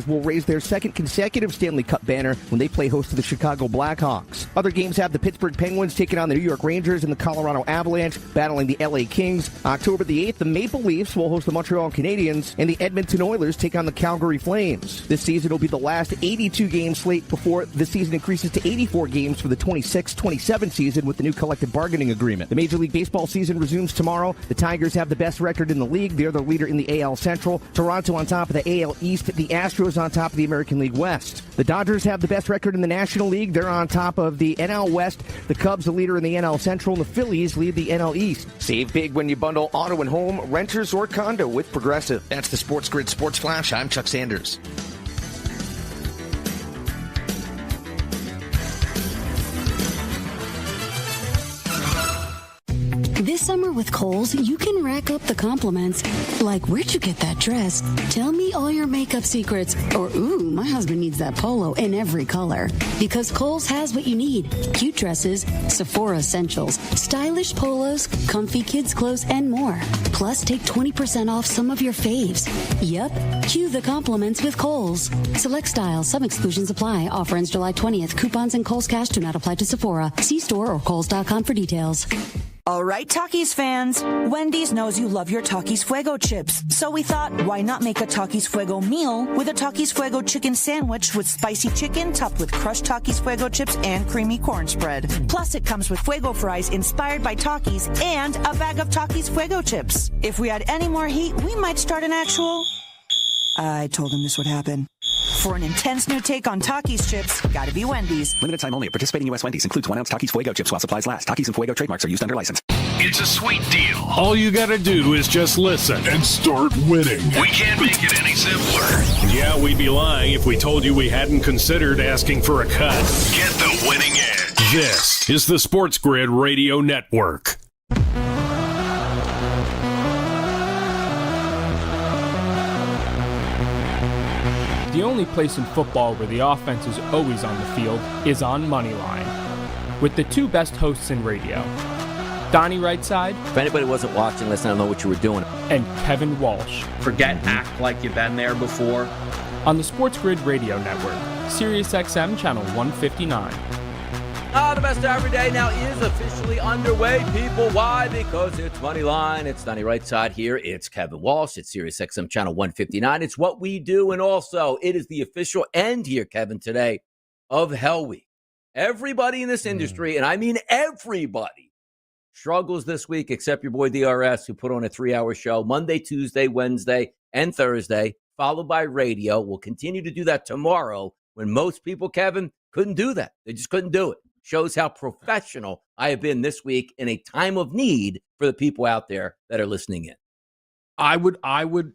will raise their second consecutive Stanley Cup banner when they play host to the Chicago Blackhawks. Other games have the Pittsburgh Penguins taking on the New York Rangers and the Colorado Avalanche battling the LA Kings. October the 8th, the Maple Leafs will host the Montreal Canadiens, and the Edmonton Oilers take on the Calgary Flames. This season will be the last 82-game slate before the season increases to 84 games for the 26-27 season with the new collective bargaining agreement. The Major League Baseball season resumes tomorrow. The Tigers have the best record in the league. They're the leader in the AL Central. Toronto on top of the AL East. The Astros on top of the American League West. The Dodgers have the best record in the National League. They're on top of the NL West. The Cubs, the leader in the NL Central, and the Phillies lead the NL East. Save big when you bundle auto and home, renters, or condo with Progressive. That's the SportsGrid Sports Flash. I'm Chuck Sanders. This summer with Kohl's, you can rack up the compliments. Like, where'd you get that dress? Tell me all your makeup secrets. Or, ooh, my husband needs that polo in every color. Because Kohl's has what you need. Cute dresses, Sephora essentials, stylish polos, comfy kids clothes, and more. Plus, take 20% off some of your faves. Yep, cue the compliments with Kohl's. Select styles, some exclusions apply. Offer ends July 20th. Coupons and Kohl's Cash do not apply to Sephora. See store or Kohls.com for details. All right, Takis fans. Wendy's knows you love your Takis Fuego chips. So we thought, why not make a Takis Fuego meal with a Takis Fuego chicken sandwich with spicy chicken topped with crushed Takis Fuego chips and creamy corn spread. Plus, it comes with Fuego fries inspired by Takis and a bag of Takis Fuego chips. If we had any more heat, we might start an actual... I told him this would happen. For an intense new take on Takis chips, gotta be Wendy's. Limited time only at participating U.S. Wendy's. Includes 1 ounce Takis Fuego chips while supplies last. Takis and Fuego trademarks are used under license. It's a sweet deal. All you gotta do is just listen and start winning. We can't make it any simpler. Yeah, we'd be lying if we told you we hadn't considered asking for a cut. Get the winning edge. This is the SportsGrid Radio Network. The only place in football where the offense is always on the field is on Moneyline. With the two best hosts in radio, Donnie Rightside. If anybody wasn't watching, listen, I don't know what you were doing. And Kevin Walsh. Forget act like you've been there before. On the SportsGrid Radio Network, Sirius XM Channel 159. The best of every day now is officially underway, people. Why? Because it's Moneyline. It's Donnie Rightside here. It's Kevin Walsh. It's Sirius XM Channel 159. It's what we do, and also it is the official end here, Kevin, today of Hell Week. Everybody in this industry, and I mean everybody, struggles this week except your boy DRS, who put on a 3-hour show Monday, Tuesday, Wednesday, and Thursday, followed by radio. We'll continue to do that tomorrow when most people, Kevin, couldn't do that. They just couldn't do it. Shows how professional I have been this week in a time of need for the people out there that are listening in. I would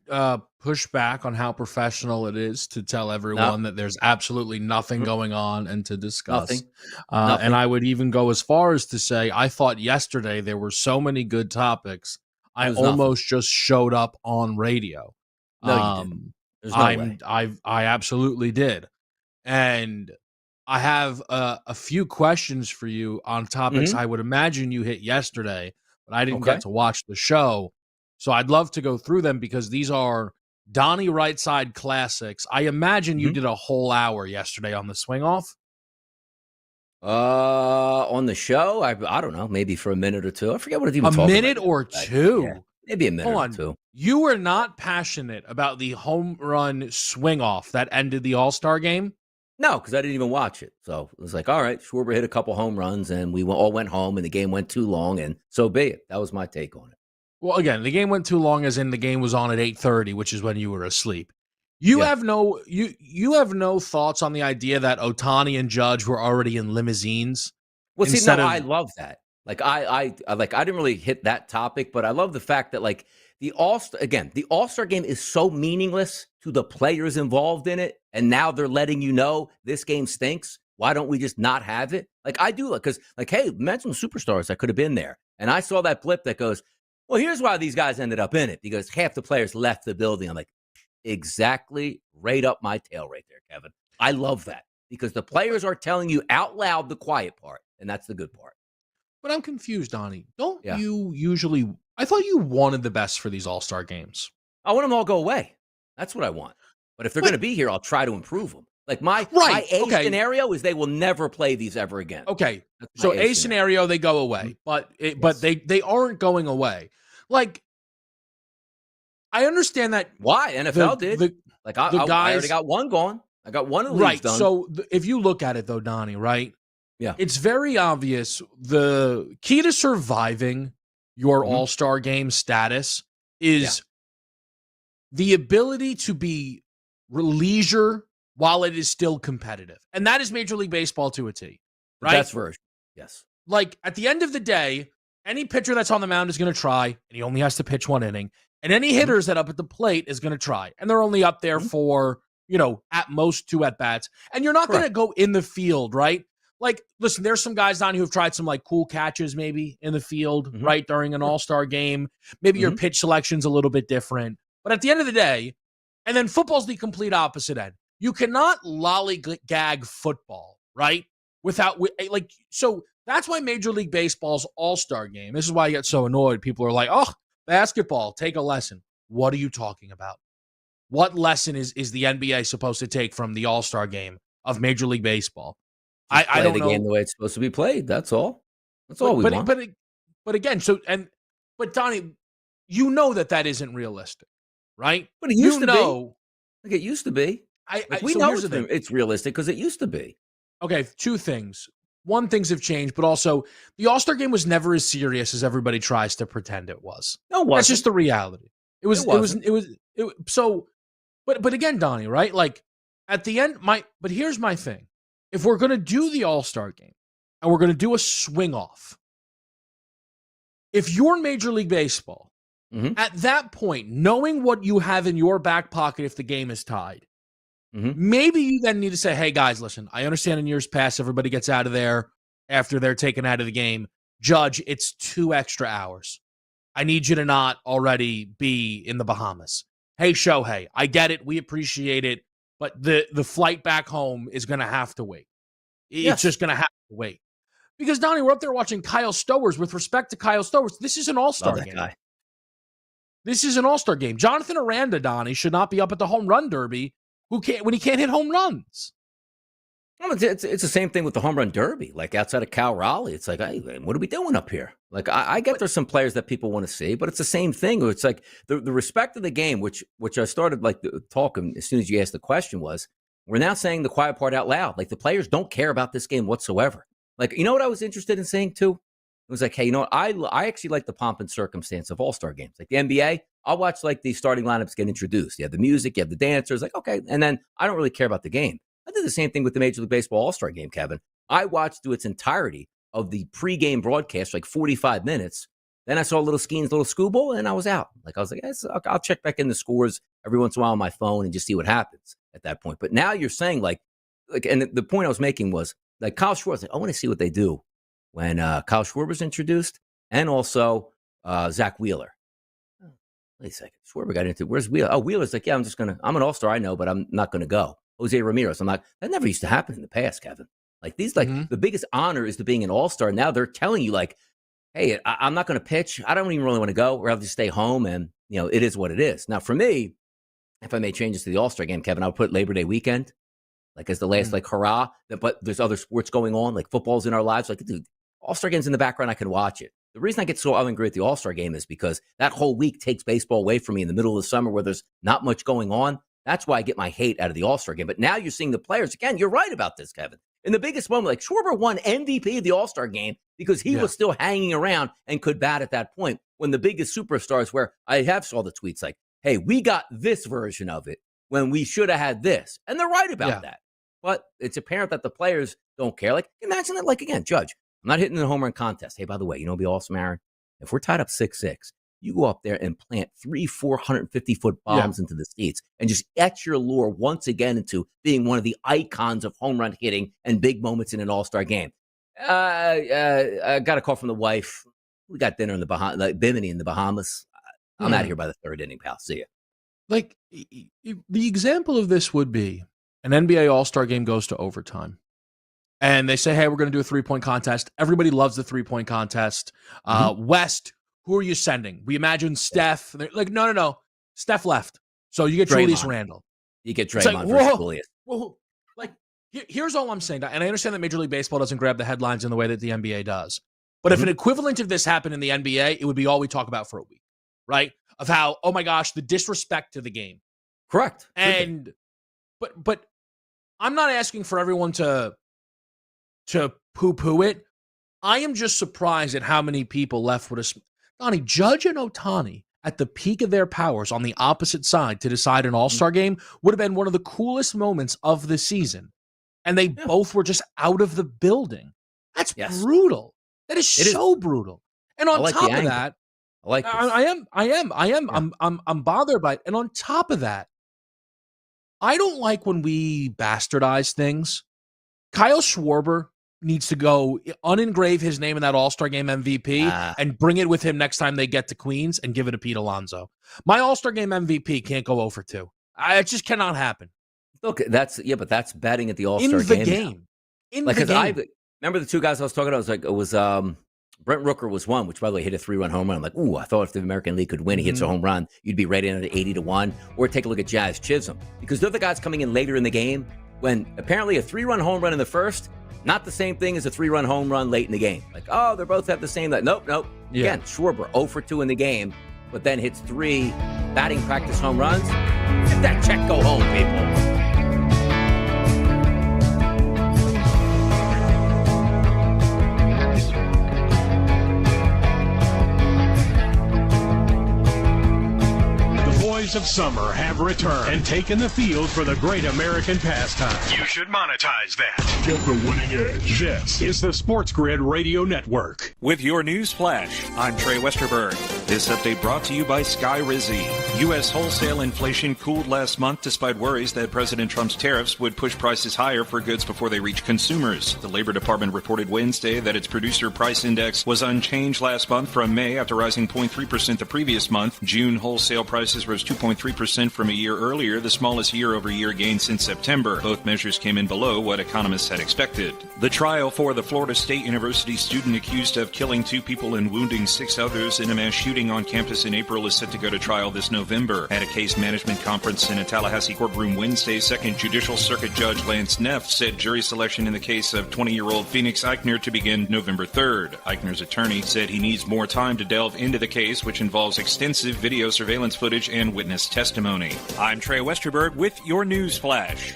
push back on how professional it is to tell everyone that there's absolutely nothing going on and to discuss. Nothing. And I would even go as far as to say, I thought yesterday there were so many good topics. I almost just showed up on radio. No, you didn't. There's no way. I absolutely did. And I have a few questions for you on topics I would imagine you hit yesterday, but I didn't get to watch the show. So I'd love to go through them because these are Donnie Rightside classics. I imagine you did a whole hour yesterday on the swing off. On the show, I don't know, maybe for a minute or two. I forget what it even. A minute or two, yeah, maybe a minute or two. You were not passionate about the home run swing off that ended the All-Star game. No, because I didn't even watch it. So it was like, all right, Schwarber hit a couple home runs, and we all went home, and the game went too long, and so be it. That was my take on it. Well, again, the game went too long, as in the game was on at 8:30, which is when you were asleep. You have no thoughts on the idea that Ohtani and Judge were already in limousines. Well, I love that. Like I didn't really hit that topic, but I love the fact that like the All-Star game is so meaningless to the players involved in it, and now they're letting you know this game stinks. Why don't we just not have it? Like I do, because like, hey, mention the superstars that could have been there, and I saw that blip that goes, well, here's why these guys ended up in it, because half the players left the building. I'm like, exactly, right up my tail right there, Kevin. I love that because the players are telling you out loud the quiet part, and that's the good part. But I'm confused, Donnie. You usually? I thought you wanted the best for these All-Star games. I want them all to go away. That's what I want. But if they're going to be here, I'll try to improve them. Like my A scenario is they will never play these ever again. Okay, so A scenario they go away, but they aren't going away. Like I understand that. Why NFL did? I already got one gone. I got one of the leagues done. So if you look at it though, Donnie, right? Yeah, it's very obvious. The key to surviving your All-Star game status is the ability to be leisure while it is still competitive. And that is Major League Baseball to a T, right? That's version. Yes. Like, at the end of the day, any pitcher that's on the mound is going to try, and he only has to pitch one inning. And any hitters that up at the plate is going to try. And they're only up there for, at most 2 at-bats. And you're not going to go in the field, right? Like, listen, there's some guys on who have tried some, like, cool catches maybe in the field, right, during an All-Star game. Maybe your pitch selection's a little bit different. But at the end of the day, and then football's the complete opposite end. You cannot lollygag football, right? So that's why Major League Baseball's All-Star game, this is why I get so annoyed. People are like, oh, basketball, take a lesson. What are you talking about? What lesson is the NBA supposed to take from the All-Star game of Major League Baseball? I don't know. Game the way it's supposed to be played. That's all. That's all we want. But again, but Donnie, you know that isn't realistic, right? But it used to be. Like it used to be. We know it's realistic because it used to be. Okay, 2 things. One, things have changed, but also the All-Star game was never as serious as everybody tries to pretend it was. No, it wasn't. That's just the reality. It was. But again, Donnie, right? Like at the end, but here's my thing. If we're going to do the All-Star game and we're going to do a swing off, if you're Major League Baseball, at that point, knowing what you have in your back pocket if the game is tied, maybe you then need to say, hey, guys, listen, I understand in years past everybody gets out of there after they're taken out of the game. Judge, it's 2 extra hours. I need you to not already be in the Bahamas. Hey, Shohei, I get it. We appreciate it. But the flight back home is going to have to wait. It's just going to have to wait. Because, Donnie, we're up there watching Kyle Stowers. With respect to Kyle Stowers, this is an all-star game. Guy. This is an all-star game. Jonathan Aranda, Donnie, should not be up at the home run derby when he can't hit home runs. Well, it's the same thing with the home run derby. Like outside of Cal Raleigh, it's like, hey, what are we doing up here? Like I get there's some players that people want to see, but it's the same thing. It's like the respect of the game, which I started like talking as soon as you asked the question was, we're now saying the quiet part out loud. Like the players don't care about this game whatsoever. Like, you know what I was interested in saying too? It was like, hey, you know what? I actually like the pomp and circumstance of all-star games. Like the NBA, I'll watch like the starting lineups get introduced. You have the music, you have the dancers, like, okay. And then I don't really care about the game. I did the same thing with the Major League Baseball All-Star game, Kevin. I watched through its entirety of the pregame broadcast, like 45 minutes. Then I saw little Skeens, little Scooble, and I was out. Like I was like, yes, I'll check back in the scores every once in a while on my phone and just see what happens at that point. But now you're saying like, and the point I was making was like Kyle Schwarber. Like, I want to see what they do when Kyle Schwarber's introduced, and also Zach Wheeler. Wait a second, Schwarber got into where's Wheeler? Oh, Wheeler's like, yeah, I'm an all-star, I know, but I'm not going to go. Jose Ramirez, that never used to happen in the past, Kevin. Like these, the biggest honor is to being an all-star. Now they're telling you like, hey, I'm not going to pitch. I don't even really want to go. Or I'll just stay home, and it is what it is. Now for me, if I made changes to the All-Star game, Kevin, I would put Labor Day weekend like as the last like hurrah. But there's other sports going on, like football's in our lives. Like, dude, All-Star game's in the background. I can watch it. The reason I get so angry at the All-Star game is because that whole week takes baseball away from me in the middle of the summer where there's not much going on. That's why I get my hate out of the All-Star game. But now you're seeing the players. Again, you're right about this, Kevin. In the biggest moment, like Schwarber won MVP of the All-Star game because he was still hanging around and could bat at that point when the biggest superstars where I have saw the tweets like, hey, we got this version of it when we should have had this. And they're right about that. But it's apparent that the players don't care. Like, imagine that, like, again, Judge, I'm not hitting the home run contest. Hey, by the way, it'd be awesome, Aaron. If we're tied up 6-6, you go up there and plant 450-foot bombs into the seats and just etch your lure once again into being one of the icons of home run hitting and big moments in an all-star game. I got a call from the wife. We got dinner in the like Bimini in the Bahamas. I'm out here by the third inning, pal. See ya. Like, the example of this would be an NBA All-Star game goes to overtime. And they say, hey, we're going to do a 3-point contest. Everybody loves the 3-point contest. West, who are you sending? We imagine Steph. They're like, no. Steph left. So you get Julius Randle. You get Draymond versus Julius. Whoa. Like, here's all I'm saying. And I understand that Major League Baseball doesn't grab the headlines in the way that the NBA does. But if an equivalent of this happened in the NBA, it would be all we talk about for a week, right? Of how, oh my gosh, the disrespect to the game. Correct. And but I'm not asking for everyone to poo-poo it. I am just surprised at how many people left with us. Donnie, Judge and Ohtani at the peak of their powers on the opposite side to decide an All-Star game would have been one of the coolest moments of the season. And they both were just out of the building. That's brutal. That is so brutal. And on top of that, I like this. I'm bothered by it. And on top of that, I don't like when we bastardize things. Kyle Schwarber needs to go unengrave his name in that All-Star Game MVP and bring it with him next time they get to Queens and give it to Pete Alonso. My All-Star Game MVP can't go 0-2. It just cannot happen. Look, but that's betting at the All-Star game. In the game. Remember the two guys I was talking about? It was Brent Rooker was one, which by the way hit a 3-run home run. I'm like, ooh, I thought if the American League could win, he hits a home run, you'd be right in at 80-1. Or take a look at Jazz Chisholm, because they're the guys coming in later in the game when apparently a 3-run home run in the first, not the same thing as a 3-run home run late in the game. Like, oh, they both have the same. Nope. Yeah. Again, Schwarber 0-2 in the game, but then hits 3 batting practice home runs. Let that check go home, people. Of summer have returned and taken the field for the great American pastime. You should monetize that. Get the winning edge. This is the SportsGrid Radio Network. With your news flash, I'm Trey Westerberg. This update brought to you by Sky Rizzi. U.S. wholesale inflation cooled last month despite worries that President Trump's tariffs would push prices higher for goods before they reach consumers. The Labor Department reported Wednesday that its producer price index was unchanged last month from May after rising 0.3% the previous month. June wholesale prices rose 2.3% from a year earlier, the smallest year-over-year gain since September. Both measures came in below what economists had expected. The trial for the Florida State University student accused of killing 2 people and wounding 6 others in a mass shooting on campus in April is set to go to trial this November. At a case management conference in a Tallahassee courtroom Wednesday, Second Judicial Circuit Judge Lance Neff said jury selection in the case of 20-year-old Phoenix Eichner to begin November 3rd. Eichner's attorney said he needs more time to delve into the case, which involves extensive video surveillance footage and witness testimony. I'm Trey Westerberg with your news flash.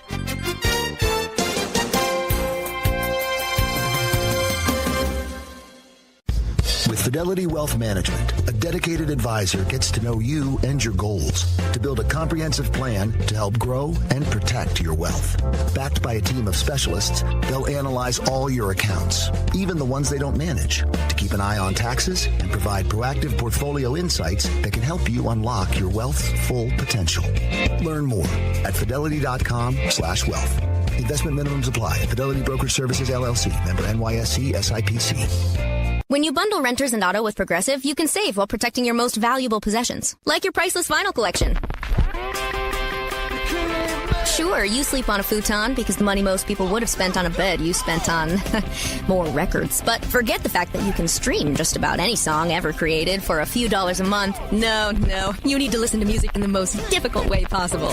With Fidelity Wealth Management, a dedicated advisor gets to know you and your goals to build a comprehensive plan to help grow and protect your wealth. Backed by a team of specialists, they'll analyze all your accounts, even the ones they don't manage, to keep an eye on taxes and provide proactive portfolio insights that can help you unlock your wealth's full potential. Learn more at fidelity.com/wealth. Investment minimums apply. Fidelity Brokerage Services, LLC. Member NYSE SIPC. When you bundle renters and auto with Progressive, you can save while protecting your most valuable possessions, like your priceless vinyl collection. Sure, you sleep on a futon because the money most people would have spent on a bed you spent on more records. But forget the fact that you can stream just about any song ever created for a few dollars a month. No, you need to listen to music in the most difficult way possible.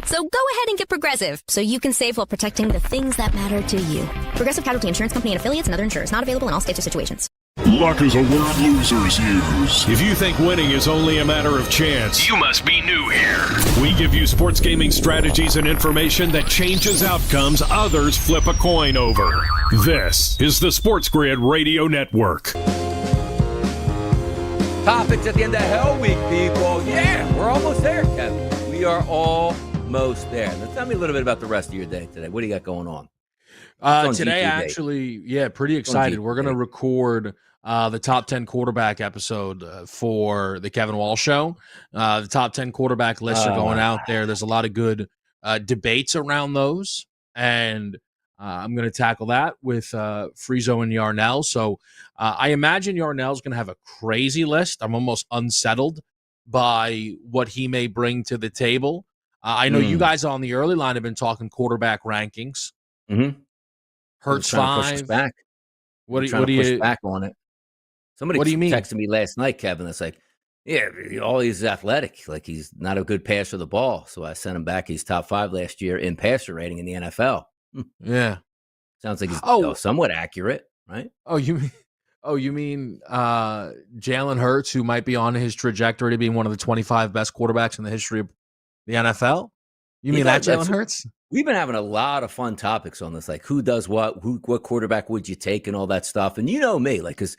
So go ahead and get Progressive so you can save while protecting the things that matter to you. Progressive Casualty Insurance Company and affiliates and other insurers. Not available in all states or situations. Luck is a word losers use. If you think winning is only a matter of chance, you must be new here. We give you sports gaming strategies and information that changes outcomes others flip a coin over. This is the SportsGrid Radio Network. Topics at the end of Hell Week, people. Yeah, we're almost there, Kevin. We are almost there. Now, tell me a little bit about the rest of your day today. What do you got going on? Today, actually, pretty excited. We're going to record the top 10 quarterback episode for the Kevin Walsh Show. The top 10 quarterback lists are going out there. There's a lot of good debates around those, and I'm going to tackle that with Friezo and Yarnell. So I imagine Yarnell's going to have a crazy list. I'm almost unsettled by what he may bring to the table. I know you guys on the early line have been talking quarterback rankings. Mm-hmm. Hurts 5. Back. What do you you push back on it? Somebody what do you mean? texted me last night, Kevin. That's like, Yeah, all he's athletic. Like, he's not a good passer of the ball. So I sent him back. He's top 5 last year in passer rating in the NFL. Yeah. Sounds like he's somewhat accurate, right? You mean Jalen Hurts, who might be on his trajectory to being one of the 25 best quarterbacks in the history of the NFL? You mean that Jalen Hurts? We've been having a lot of fun topics on this, like who does what quarterback would you take and all that stuff. And you know me, like, because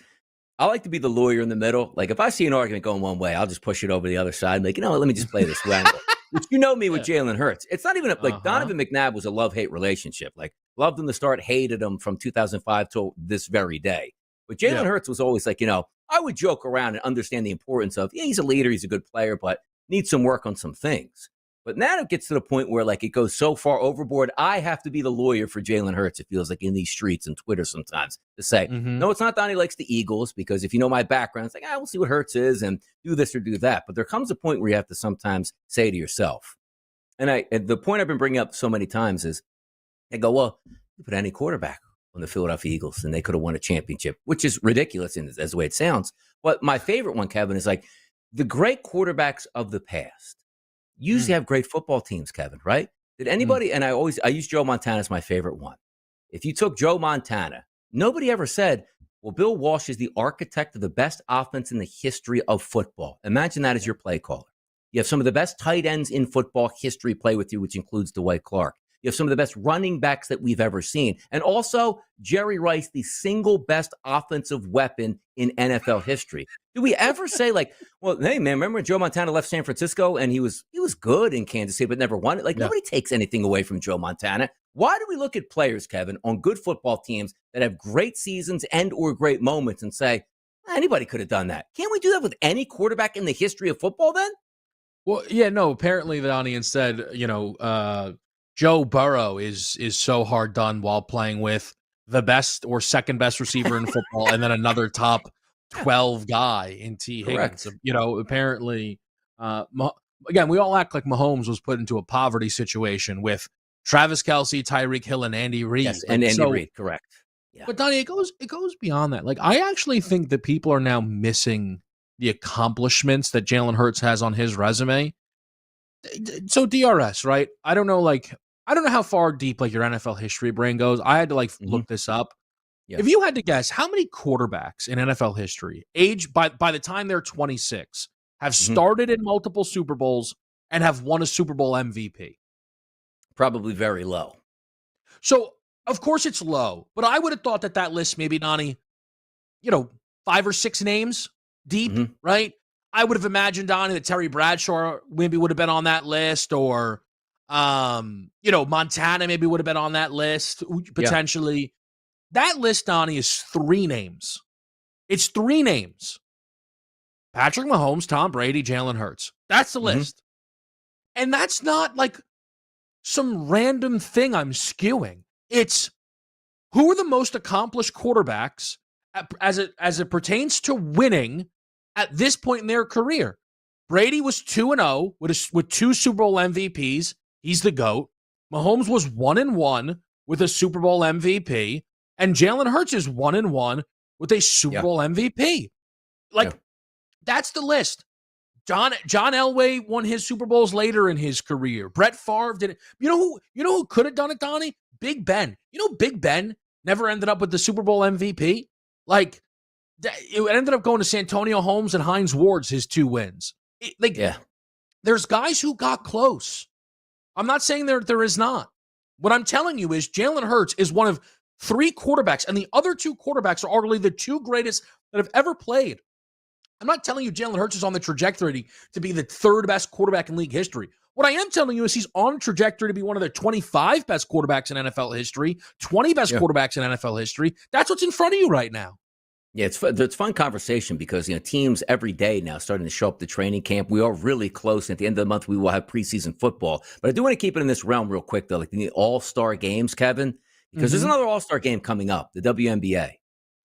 I like to be the lawyer in the middle. Like, if I see an argument going one way, I'll just push it over the other side and like, you know what, let me just play this angle. Which, you know me with Jalen Hurts. It's not even like Donovan McNabb was a love-hate relationship. Like, loved him to start, hated him from 2005 till this very day. But Jalen Hurts was always like, I would joke around and understand the importance of, he's a leader, he's a good player, but needs some work on some things. But now it gets to the point where, like, it goes so far overboard, I have to be the lawyer for Jalen Hurts, it feels like, in these streets and Twitter sometimes, to say, no, it's not Donnie likes the Eagles, because if you know my background, it's like, we'll see what Hurts is and do this or do that. But there comes a point where you have to sometimes say to yourself, and the point I've been bringing up so many times is, I go, well, you put any quarterback on the Philadelphia Eagles and they could have won a championship, which is ridiculous as the way it sounds. But my favorite one, Kevin, is like the great quarterbacks of the past usually have great football teams, Kevin, right? Did anybody, and I use Joe Montana as my favorite one. If you took Joe Montana, nobody ever said, well, Bill Walsh is the architect of the best offense in the history of football. Imagine that as your play caller. You have some of the best tight ends in football history play with you, which includes Dwight Clark. You have some of the best running backs that we've ever seen. And also, Jerry Rice, the single best offensive weapon in NFL history. Do we ever say, like, well, hey, man, remember when Joe Montana left San Francisco and he was good in Kansas City but never won it? Like, nobody takes anything away from Joe Montana. Why do we look at players, Kevin, on good football teams that have great seasons and or great moments and say, anybody could have done that? Can't we do that with any quarterback in the history of football then? Well, yeah, no, apparently the audience said, Joe Burrow is so hard done while playing with the best or second best receiver in football and then another top 12 guy in T. Higgins. Apparently, again, we all act like Mahomes was put into a poverty situation with Travis Kelce, Tyreek Hill, and Andy Reid. Yes, and Andy Reid, correct. Yeah. But Donnie, it goes beyond that. Like, I actually think that people are now missing the accomplishments that Jalen Hurts has on his resume. So DRS, right? I don't know how far deep like your NFL history brain goes. I had to look this up. Yes. If you had to guess, how many quarterbacks in NFL history, by the time they're 26, have started in multiple Super Bowls and have won a Super Bowl MVP? Probably very low. So, of course it's low, but I would have thought that list maybe, Donnie, 5 or 6 names deep, right? I would have imagined, Donnie, that Terry Bradshaw maybe would have been on that list, or Montana maybe would have been on that list, potentially. Yeah. That list, Donnie, is 3 names. It's 3 names. Patrick Mahomes, Tom Brady, Jalen Hurts. That's the list. And that's not like some random thing I'm skewing. It's who are the most accomplished quarterbacks as it pertains to winning at this point in their career. Brady was 2-0 with 2 Super Bowl MVPs. He's the GOAT. Mahomes was 1-1 with a Super Bowl MVP. And Jalen Hurts is 1-1 with a Super Bowl MVP. That's the list. John Elway won his Super Bowls later in his career. Brett Favre did it. You know who could have done it, Donnie? Big Ben. Big Ben never ended up with the Super Bowl MVP. Like, it ended up going to Santonio Holmes and Hines Ward's his 2 wins. There's guys who got close. I'm not saying there is not. What I'm telling you is Jalen Hurts is one of 3 quarterbacks, and the other 2 quarterbacks are arguably the 2 greatest that have ever played. I'm not telling you Jalen Hurts is on the trajectory to be the 3rd best quarterback in league history. What I am telling you is he's on a trajectory to be one of the 25 best quarterbacks in NFL history, 20 best quarterbacks in NFL history. That's what's in front of you right now. Yeah, it's fun conversation because teams every day now starting to show up to training camp. We are really close. At the end of the month, we will have preseason football. But I do want to keep it in this realm real quick, though, like the All-Star games, Kevin, because there's another All-Star game coming up, the WNBA.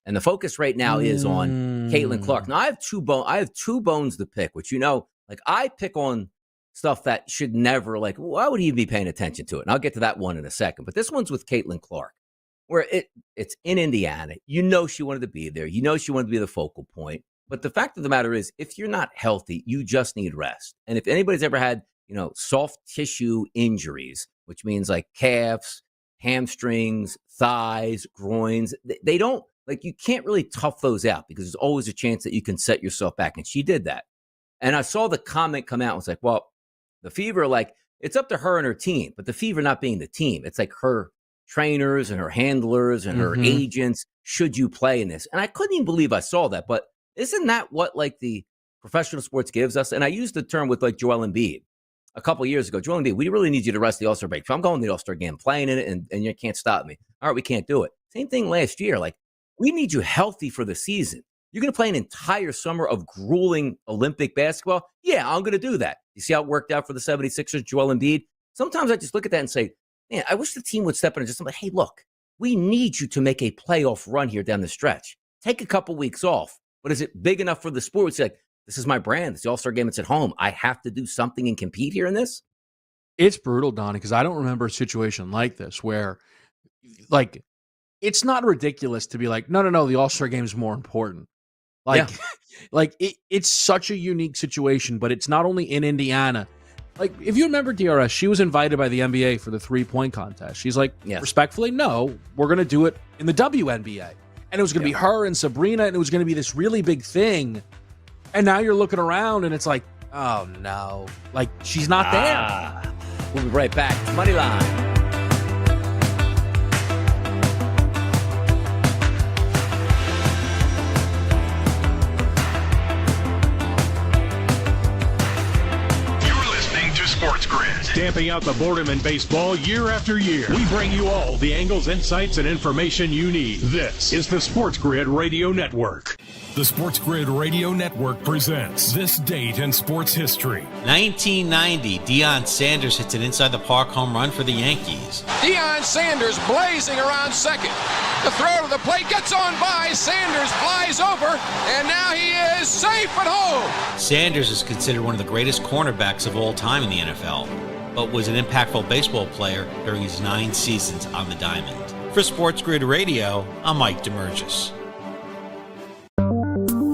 And the focus right now is on Caitlin Clark. Now, I have two bones to pick, which I pick on stuff that should never, why would he be paying attention to it? And I'll get to that one in a second. But this one's with Caitlin Clark, where it's in Indiana. She wanted to be there. She wanted to be the focal point. But the fact of the matter is, if you're not healthy, you just need rest. And if anybody's ever had, soft tissue injuries, which means like calves, hamstrings, thighs, groins, they don't, you can't really tough those out because there's always a chance that you can set yourself back. And she did that. And I saw the comment come out and was like, well, the Fever, it's up to her and her team, but the Fever not being the team, it's like her trainers and her handlers and her agents, should you play in this? And I couldn't even believe I saw that, but isn't that what the professional sports gives us? And I used the term with Joel Embiid a couple of years ago. Joel Embiid, we really need you to rest the All-Star break. If I'm going to the All-Star game, playing in it, and you can't stop me. All right, we can't do it. Same thing last year. We need you healthy for the season. You're going to play an entire summer of grueling Olympic basketball? Yeah, I'm going to do that. You see how it worked out for the 76ers, Joel Embiid? Sometimes I just look at that and say, man, I wish the team would step in and just say, hey, look, we need you to make a playoff run here down the stretch. Take a couple weeks off. But is it big enough for the sport? It's this is my brand. It's the All-Star game. It's at home. I have to do something and compete here in this? It's brutal, Donnie, because I don't remember a situation like this where, it's not ridiculous to be no, the All-Star game is more important. It's such a unique situation, but it's not only in Indiana. If you remember DRS, she was invited by the NBA for the 3-point contest. She's respectfully, no, we're going to do it in the WNBA. And it was going to be her and Sabrina, and it was going to be this really big thing. And now you're looking around, and it's oh, no. She's not there. We'll be right back. Moneyline. SportsGrid. Stamping out the boredom in baseball year after year. We bring you all the angles, insights, and information you need. This is the SportsGrid Radio Network. The SportsGrid Radio Network presents This Date in Sports History. 1990, Deion Sanders hits an inside-the-park home run for the Yankees. Deion Sanders blazing around second. The throw to the plate gets on by. Sanders flies over, and now he is safe at home. Sanders is considered one of the greatest cornerbacks of all time in the NFL, but was an impactful baseball player during his 9 seasons on the diamond. For SportsGrid Radio, I'm Mike DeMurgis.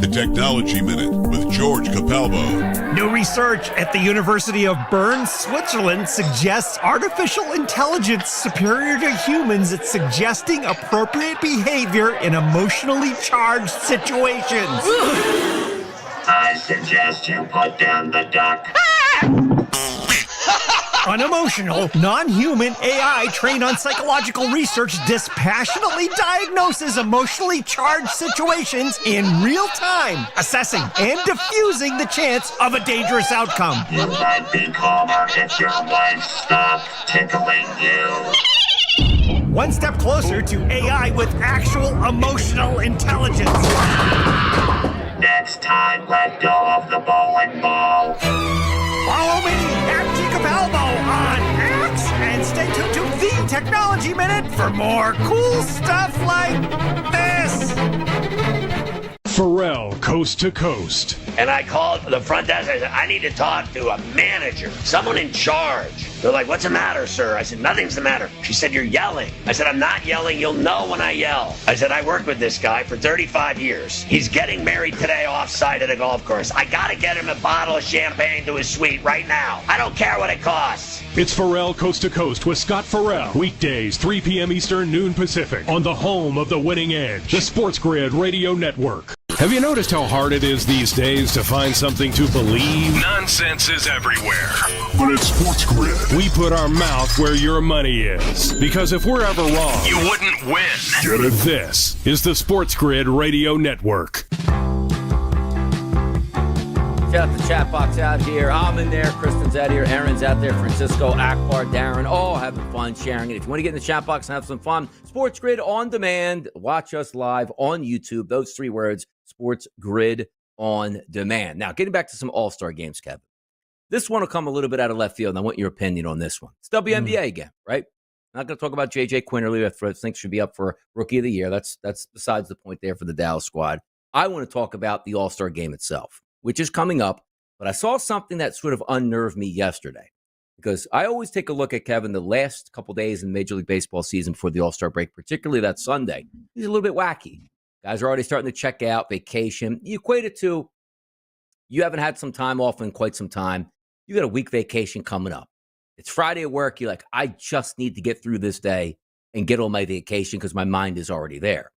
The Technology Minute with George Capalbo. New research at the University of Bern, Switzerland suggests artificial intelligence superior to humans at suggesting appropriate behavior in emotionally charged situations. I suggest you put down the duck. Unemotional, non-human AI trained on psychological research dispassionately diagnoses emotionally charged situations in real time, assessing and diffusing the chance of a dangerous outcome. You might be calmer if your wife stopped tickling you. One step closer to AI with actual emotional intelligence. Next time, let go of the bowling ball. Follow me at G Capalbo on X and stay tuned to the Technology Minute for more cool stuff like this. Pharrell, Coast to Coast. And I called the front desk. I said, I need to talk to a manager, someone in charge. They're like, what's the matter, sir? I said, nothing's the matter. She said, you're yelling. I said, I'm not yelling. You'll know when I yell. I said, I worked with this guy for 35 years. He's getting married today off-site at a golf course. I got to get him a bottle of champagne to his suite right now. I don't care what it costs. It's Pharrell, Coast to Coast with Scott Farrell. Weekdays, 3 p.m. Eastern, noon Pacific. On the home of the winning edge, the SportsGrid Radio Network. Have you noticed how hard it is these days to find something to believe? Nonsense is everywhere. But at SportsGrid, we put our mouth where your money is. Because if we're ever wrong, you wouldn't win. Get it? This is the SportsGrid Radio Network. Shout out the chat box out here. I'm in there. Kristen's out here. Aaron's out there. Francisco, Akbar, Darren, all having fun sharing it. If you want to get in the chat box and have some fun, SportsGrid on demand. Watch us live on YouTube. Those 3 words, SportsGrid on demand. Now, getting back to some All-Star games, Kevin. This one will come a little bit out of left field, and I want your opinion on this one. It's WNBA again, right? Not going to talk about J.J. Quinterly. I think should be up for Rookie of the Year. That's besides the point there for the Dallas squad. I want to talk about the All-Star game itself, which is coming up. But I saw something that sort of unnerved me yesterday because I always take a look at, Kevin, the last couple days in Major League Baseball season before the All-Star break, particularly that Sunday. He's a little bit wacky. Guys are already starting to check out, vacation. You equate it to you haven't had some time off in quite some time. You got a week vacation coming up. It's Friday at work. You're like, I just need to get through this day and get on my vacation because my mind is already there.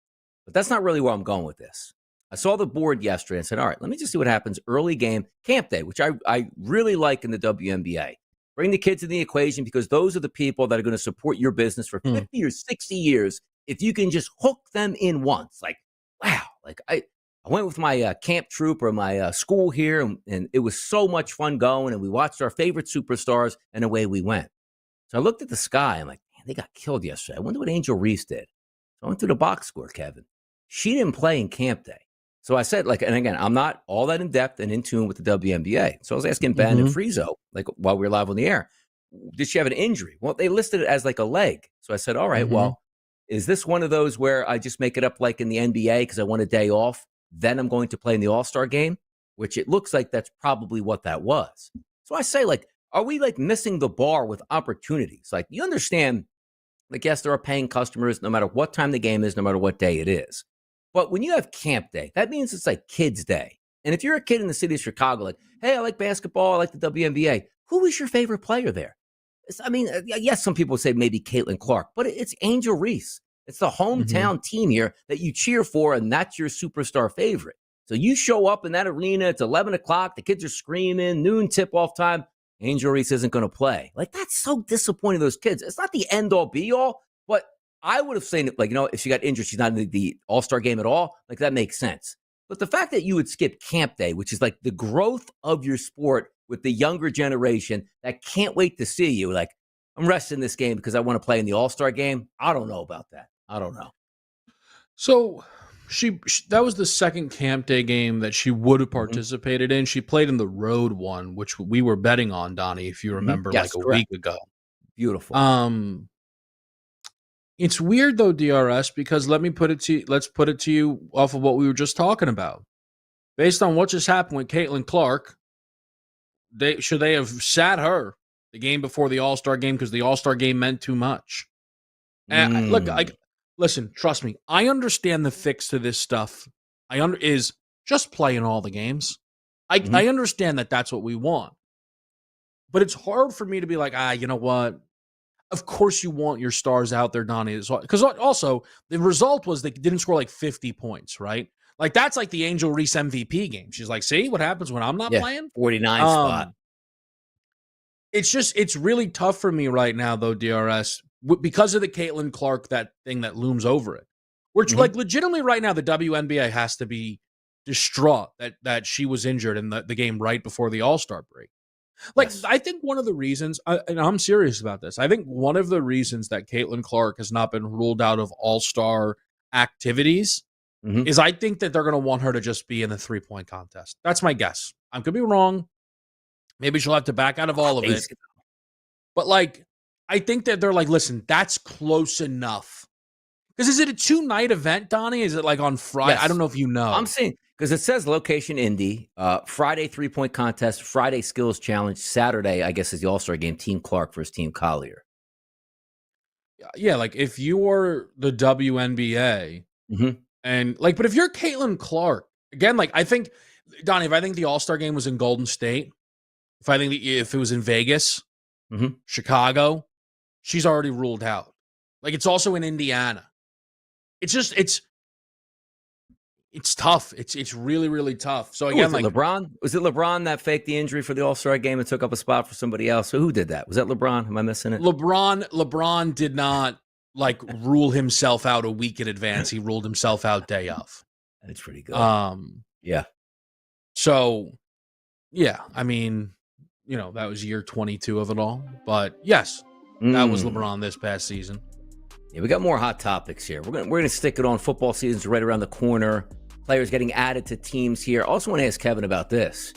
But that's not really where I'm going with this. I saw the board yesterday and said, all right, let me just see what happens. Early game, camp day, which I really like in the WNBA. Bring the kids in the equation because those are the people that are going to support your business for 50 or 60 years if you can just hook them in once. Like, wow. Like, I went with my camp troop or my school here, and it was so much fun going, and we watched our favorite superstars, and away we went. So I looked at the sky. I'm like, man, they got killed yesterday. I wonder what Angel Reese did. So I went through the box score, Kevin. She didn't play in camp day. So I said, like, and again, I'm not all that in depth and in tune with the WNBA. So I was asking Ben and Friezo, like, while we were live on the air, did she have an injury? Well, they listed it as like a leg. So I said, all right, well, is this one of those where I just make it up like in the NBA because I want a day off? Then I'm going to play in the All-Star game, which it looks like that's probably what that was. So I say, like, are we like missing the bar with opportunities? Like, you understand, like, yes, there are paying customers no matter what time the game is, no matter what day it is. But when you have camp day, that means it's like kids' day. And if you're a kid in the city of Chicago, like, hey, I like basketball, I like the WNBA, who is your favorite player there? I mean, yes, some people say maybe Caitlin Clark, but it's Angel Reese. It's the hometown team here that you cheer for, and that's your superstar favorite. So you show up in that arena, it's 11 o'clock, the kids are screaming, noon tip-off time, Angel Reese isn't going to play. Like, that's so disappointing to those kids. It's not the end-all, be-all, but I would have said, like, you know, if she got injured, she's not in the All-Star game at all, like, that makes sense. But the fact that you would skip camp day, which is like the growth of your sport with the younger generation that can't wait to see you, like, I'm resting this game because I want to play in the All-Star game, I don't know about that. I don't know. So she that was the second camp day game that she would have participated in. She played in the road one, which we were betting on, Donnie, if you remember, Yes, like a correct. week ago. Beautiful. It's weird though, DRS, because let's put it to you off of what we were just talking about. Based on what just happened with Caitlin Clark, should they have sat her the game before the All-Star game because the All-Star game meant too much? And listen, trust me, I understand the fix to this stuff. Is just playing all the games. I understand that that's what we want. But it's hard for me to be like, you know what? Of course you want your stars out there, Donnie. Because also, the result was they didn't score like 50 points, right? Like, that's like the Angel Reese MVP game. She's like, see what happens when I'm not playing? 49 spot. It's really tough for me right now, though, DRS, because of the Caitlin Clark, that thing that looms over it. Which, like, legitimately right now, the WNBA has to be distraught that she was injured in the game right before the All-Star break. Like, yes. I think one of the reasons, and I'm serious about this, I think one of the reasons that Caitlin Clark has not been ruled out of All-Star activities is I think that they're going to want her to just be in the three-point contest. That's my guess. I could be wrong. Maybe she'll have to back out of all of it. But, like, I think that they're like, listen, that's close enough. Because is it a 2-night event, Donnie? Is it like on Friday? Yes. I don't know if you know. I'm saying, because it says location Indy, Friday 3-point contest, Friday skills challenge, Saturday, I guess, is the All-Star game, Team Clark versus Team Collier. Yeah, like if you are the WNBA, and like, but if you're Caitlin Clark, again, like I think, Donnie, if I think the All-Star game was in Golden State, if it was in Vegas, Chicago, she's already ruled out. Like, it's also in Indiana. It's just, it's tough. It's really, really tough. So again, like LeBron, was it LeBron that faked the injury for the All-Star game and took up a spot for somebody else? So who did that? Was that LeBron? Am I missing it? LeBron did not like rule himself out a week in advance. He ruled himself out day of. That's pretty good. Yeah. So, yeah, I mean, you know, that was year 22 of it all. But yes, that was LeBron this past season. Yeah, we got more hot topics here. We're gonna stick it on. Football season's right around the corner. Players getting added to teams here. Also want to ask Kevin about this.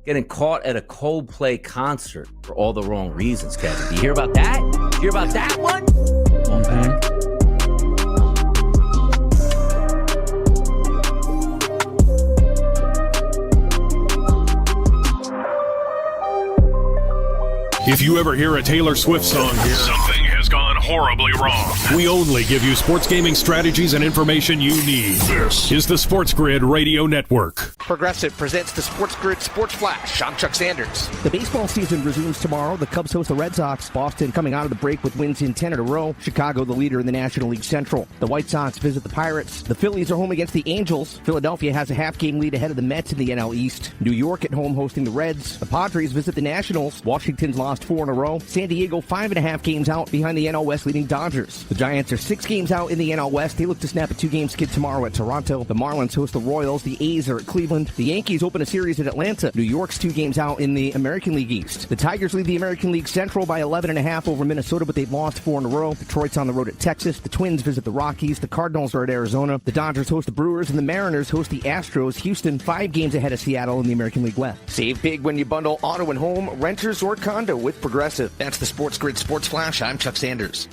Getting caught at a Coldplay concert for all the wrong reasons, Kevin. Do you hear about that? Did you hear about that one? Come on back. If you ever hear a Taylor Swift song here, something has gone horribly wrong. We only give you sports gaming strategies and information you need. This is the SportsGrid Radio Network. Progressive presents the SportsGrid Sports Flash. I'm Chuck Sanders. The baseball season resumes tomorrow. The Cubs host the Red Sox. Boston coming out of the break with wins in 10 in a row. Chicago the leader in the National League Central. The White Sox visit the Pirates. The Phillies are home against the Angels. Philadelphia has a half-game lead ahead of the Mets in the NL East. New York at home hosting the Reds. The Padres visit the Nationals. Washington's lost 4 in a row. San Diego 5.5 games out behind the NL West leading Dodgers. The Giants are 6 games out in the NL West. They look to snap a 2-game skid tomorrow at Toronto. The Marlins host the Royals. The A's are at Cleveland. The Yankees open a series at Atlanta. New York's 2 games out in the American League East. The Tigers lead the American League Central by 11.5 over Minnesota, but they've lost 4 in a row. Detroit's on the road at Texas. The Twins visit the Rockies. The Cardinals are at Arizona. The Dodgers host the Brewers, and the Mariners host the Astros. Houston 5 games ahead of Seattle in the American League West. Save big when you bundle auto and home, renters, or condo with Progressive. That's the SportsGrid Sports Flash. I'm Chuck Sanders.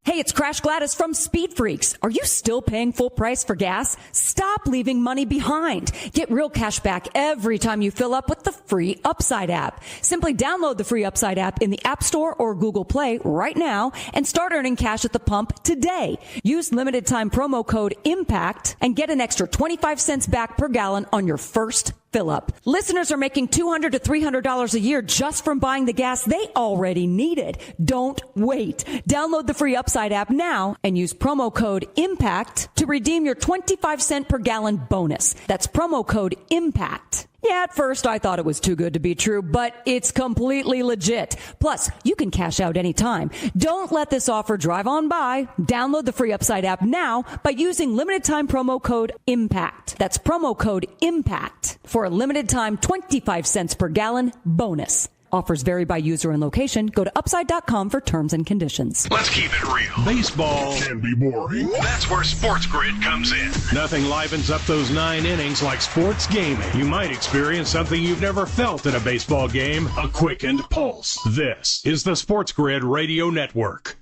Hey, it's Crash Gladys from Speed Freaks. Are you still paying full price for gas? Stop leaving money behind. Get real cash back every time you fill up with the free Upside app. Simply download the free Upside app in the App Store or Google Play right now and start earning cash at the pump today. Use limited time promo code IMPACT and get an extra 25 cents back per gallon on your first fill up. Listeners are making $200 to $300 a year just from buying the gas they already needed. Don't wait. Download the free Upside app now and use promo code IMPACT to redeem your 25 cent per gallon bonus. That's promo code IMPACT. Yeah, at first I thought it was too good to be true, but it's completely legit. Plus, you can cash out anytime. Don't let this offer drive on by. Download the free Upside app now by using limited time promo code IMPACT. That's promo code IMPACT for a limited time 25 cents per gallon bonus. Offers vary by user and location. Go to upside.com for terms and conditions. Let's keep it real. Baseball can be boring. That's where SportsGrid comes in. Nothing livens up those 9 innings like sports gaming. You might experience something you've never felt in a baseball game, a quickened pulse. This is the SportsGrid Radio Network.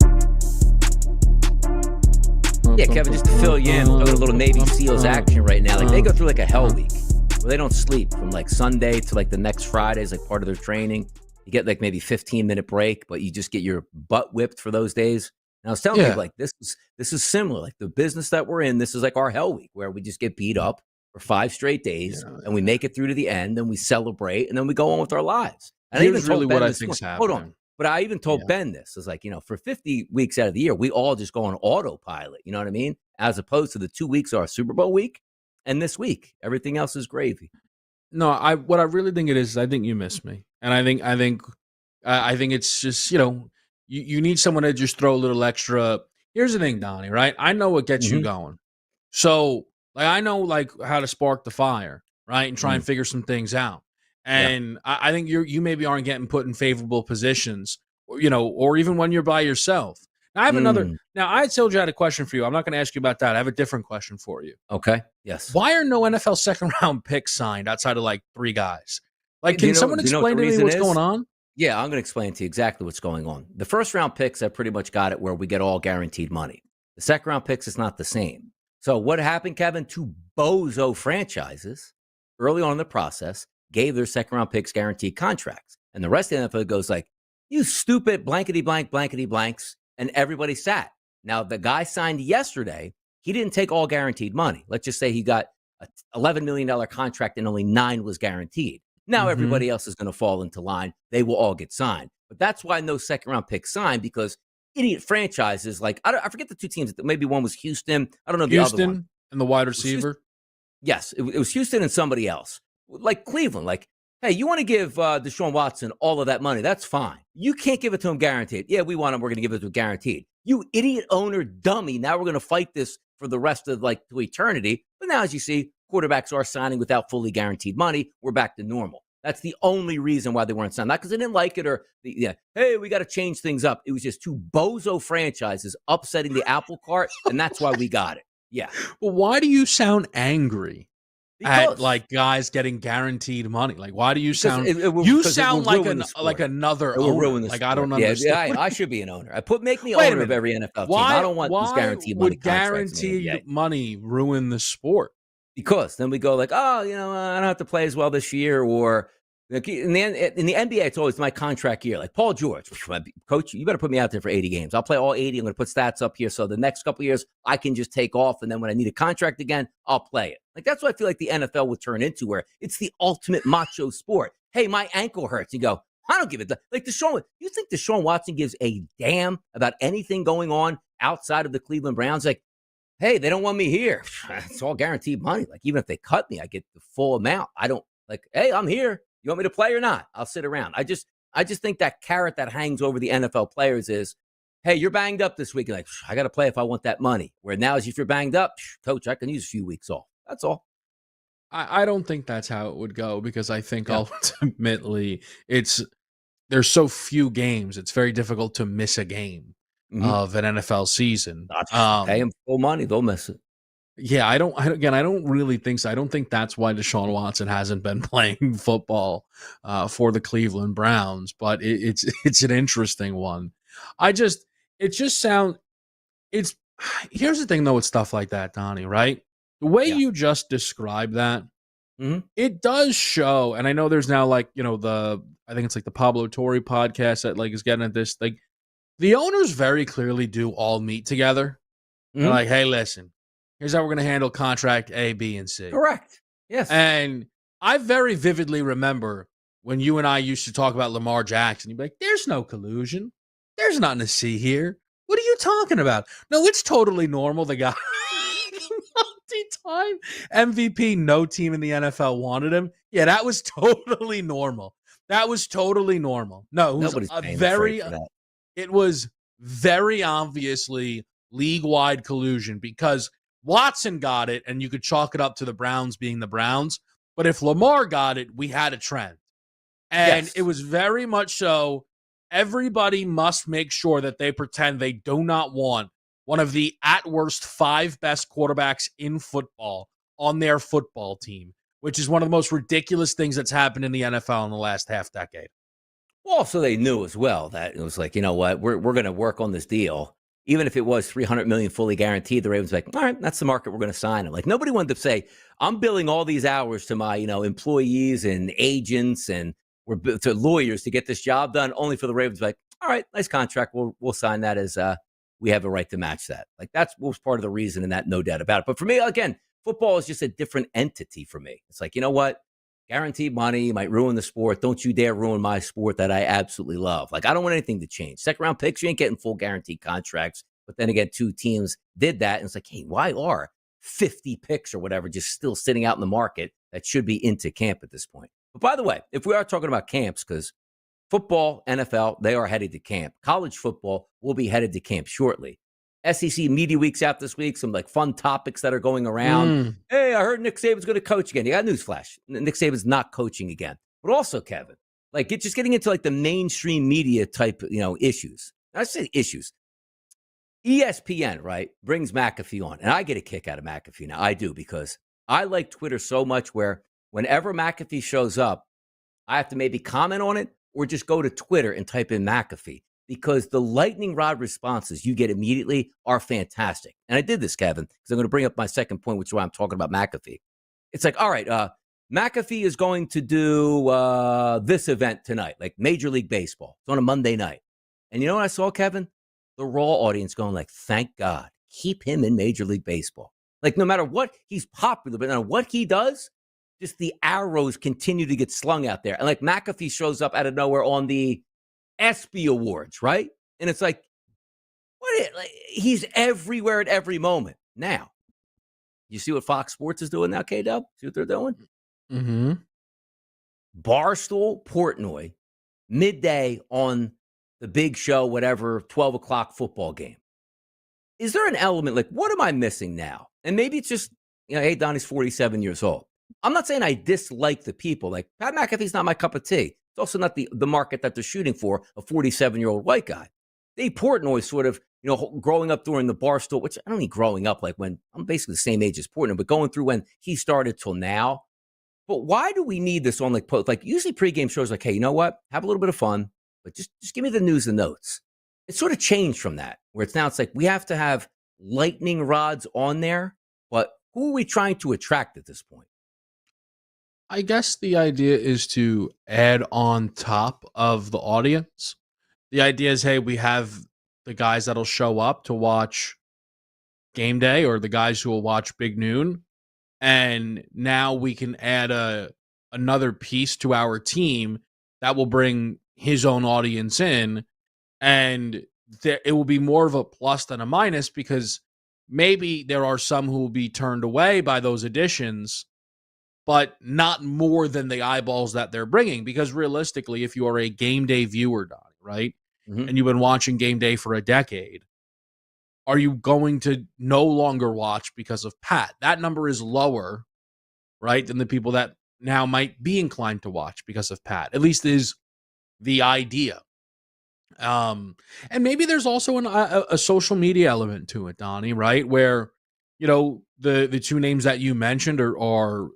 Yeah, Kevin, just to fill you in, a little Navy SEALs action right now. Like, they go through like a hell week where they don't sleep from like Sunday to like the next Friday is like part of their training. You get like maybe 15-minute break, but you just get your butt whipped for those days. And I was telling people, like, this is similar. Like the business that we're in, this is like our hell week where we just get beat up for 5 straight days and we make it through to the end and we celebrate and then we go on with our lives. And here's really what I think's happening. Hold on. But I even told Ben this. It's like, for 50 weeks out of the year, we all just go on autopilot. You know what I mean? As opposed to the 2 weeks are Super Bowl week and this week. Everything else is gravy. No, what I really think it is I think you miss me. And I think it's just, you need someone to just throw a little extra. Here's the thing, Donnie, right? I know what gets you going. So, like, I know, like, how to spark the fire, right? And try and figure some things out. And I think you maybe aren't getting put in favorable positions, or even when you're by yourself. Now, I have another. Now, I told you I had a question for you. I'm not going to ask you about that. I have a different question for you. Okay. Yes. Why are no NFL second-round picks signed outside of like 3 guys? Like, can someone explain to me what's going on? Yeah, I'm going to explain to you exactly what's going on. The first-round picks, I pretty much got it where we get all guaranteed money. The second-round picks is not the same. So what happened, Kevin? 2 bozo franchises early on in the process gave their second-round picks guaranteed contracts. And the rest of the NFL goes like, you stupid blankety-blank, blankety-blanks, and everybody sat. Now, the guy signed yesterday, he didn't take all guaranteed money. Let's just say he got an $11 million contract and only 9 was guaranteed. Now everybody else is going to fall into line. They will all get signed. But that's why no second-round pick signed, because idiot franchises, like, I forget the 2 teams. Maybe one was Houston. I don't know the other one. Houston and the wide receiver? Yes, it was Houston and somebody else. Like Cleveland, like, hey, you want to give Deshaun Watson all of that money? That's fine. You can't give it to him guaranteed. Yeah, we want him. We're going to give it to him guaranteed. You idiot owner dummy. Now we're going to fight this for the rest of like to eternity. But now, as you see, quarterbacks are signing without fully guaranteed money. We're back to normal. That's the only reason why they weren't signed. Not because they didn't like it or, hey, we got to change things up. It was just 2 bozo franchises upsetting the apple cart, and that's why we got it. Yeah. Well, why do you sound angry at like guys getting guaranteed money? Like, why do you sound? You sound like another owner. Like, I don't understand. Yeah, I should be an owner. Make me owner of every NFL team. I don't want these guaranteed money. Why would guaranteed money ruin the sport? Because then we go like, oh, I don't have to play as well this year. Or in the NBA, it's always my contract year. Like Paul George, coach, you better put me out there for 80 games. I'll play all 80. I'm going to put stats up here. So the next couple of years, I can just take off. And then when I need a contract again, I'll play it. Like that's what I feel like the NFL would turn into, where it's the ultimate macho sport. Hey, my ankle hurts. You go, I don't give it. Like you think Deshaun Watson gives a damn about anything going on outside of the Cleveland Browns? Like, hey, they don't want me here. It's all guaranteed money. Like, even if they cut me, I get the full amount. I don't hey, I'm here. You want me to play or not? I'll sit around. I just think that carrot that hangs over the NFL players is, hey, you're banged up this week. You're like, I got to play if I want that money. Where now is if you're banged up, coach, I can use a few weeks off. That's all. I don't think that's how it would go, because I think ultimately there's so few games. It's very difficult to miss a game of an NFL season. Pay them full money. They'll miss it. Yeah, I don't really think so. I don't think that's why Deshaun Watson hasn't been playing football for the Cleveland Browns, but it's an interesting one. Here's the thing though with stuff like that, Donnie, right? The way you just described that, it does show, and I know there's now I think it's like the Pablo Torre podcast that is getting at this. Like the owners very clearly do all meet together. They're like, hey, listen, here's how we're going to handle contract A, B, and C. Correct. Yes. And I very vividly remember when you and I used to talk about Lamar Jackson. You'd be like, there's no collusion. There's nothing to see here. What are you talking about? No, it's totally normal. The guy, multi-time MVP, no team in the NFL wanted him. Yeah, that was totally normal. No, it was very obviously league-wide collusion, because Watson got it, and you could chalk it up to the Browns being the Browns. But if Lamar got it, we had a trend. And it was very much so. Everybody must make sure that they pretend they do not want one of the, at worst, 5 best quarterbacks in football on their football team, which is one of the most ridiculous things that's happened in the NFL in the last half decade. Well, so they knew as well that it was like, you know what, we're going to work on this deal. Even if it was $300 million fully guaranteed, the Ravens were like, all right, that's the market, we're going to sign it. Like nobody wanted to say, I'm billing all these hours to my, employees and agents and to lawyers to get this job done, only for the Ravens to be like, all right, nice contract. We'll sign that as we have a right to match that. Like that's what was part of the reason, and that no doubt about it. But for me, again, football is just a different entity for me. It's like, you know what? Guaranteed money might ruin the sport. Don't you dare ruin my sport that I absolutely love. Like, I don't want anything to change. Second round picks, you ain't getting full guaranteed contracts. But then again, 2 teams did that. And it's like, hey, why are 50 picks or whatever just still sitting out in the market that should be into camp at this point? But by the way, if we are talking about camps, because football, NFL, they are headed to camp. College football will be headed to camp shortly. SEC Media Week's out this week. Some fun topics that are going around. Hey, I heard Nick Saban's going to coach again. You got a newsflash. Nick Saban's not coaching again. But also, Kevin, just getting into the mainstream media type, issues. I say issues. ESPN, right, brings McAfee on. And I get a kick out of McAfee now. I do, because I like Twitter so much where whenever McAfee shows up, I have to maybe comment on it or just go to Twitter and type in McAfee. Because the lightning rod responses you get immediately are fantastic. And I did this, Kevin, because I'm going to bring up my second point, which is why I'm talking about McAfee. It's like, all right, McAfee is going to do this event tonight, like Major League Baseball. It's on a Monday night. And you know what I saw, Kevin? The Raw audience going like, thank God, keep him in Major League Baseball. Like, no matter what, he's popular, but no matter what he does, just the arrows continue to get slung out there. And McAfee shows up out of nowhere on the ESPY Awards, right? And it's like, he's everywhere at every moment. Now, you see what Fox Sports is doing now, K-Dub? See what they're doing? Mm-hmm. Barstool Portnoy, midday on the big show, whatever, 12 o'clock football game. Is there an element, what am I missing now? And maybe it's just, hey, Donnie's 47 years old. I'm not saying I dislike the people. Pat McAfee's not my cup of tea. It's also not the market that they're shooting for, a 47-year-old white guy. Dave Portnoy sort of, growing up during the Barstool, which I don't mean growing up when I'm basically the same age as Portnoy, but going through when he started till now. But why do we need this on usually pregame shows hey, you know what? Have a little bit of fun, but just give me the news and notes. It's sort of changed from that, where it's we have to have lightning rods on there, but Who are we trying to attract at this point? I guess the idea is to add on top of the audience. The idea is, hey, we have the guys that'll show up to watch game day or the guys who will watch Big Noon. And now we can add another piece to our team that will bring his own audience in. And it will be more of a plus than a minus because maybe there are some who will be turned away by those additions, but not more than the eyeballs that they're bringing. Because realistically, if you are a game day viewer, Donnie, right, and you've been watching game day for a decade, are you going to no longer watch because of Pat? That number is lower, right, than the people that now might be inclined to watch because of Pat. At least is the idea. And maybe there's also a social media element to it, Donnie, right, where, you know, the two names that you mentioned are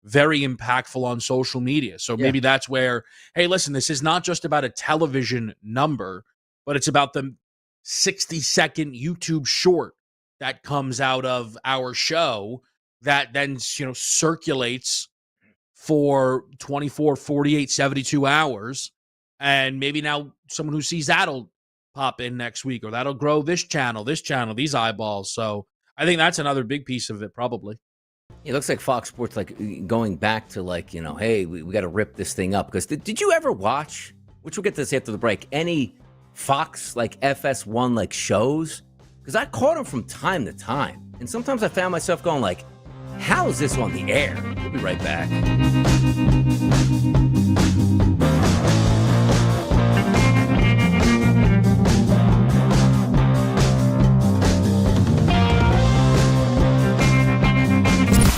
very impactful on social media. So maybe that's where, hey, listen, this is not just about a television number, but it's about the 60-second YouTube short that comes out of our show that then, you know, circulates for 24, 48, 72 hours. And maybe now someone who sees that'll pop in next week, or that'll grow this channel, these eyeballs. So I think that's another big piece of it, probably. It looks like Fox Sports, like going back to, like, you know, hey, we got to rip this thing up. Because did you ever watch, which we'll get to this after the break, any Fox, like FS1, like shows? Because I caught them from time to time. And sometimes I found myself going like, how is this on the air? We'll be right back.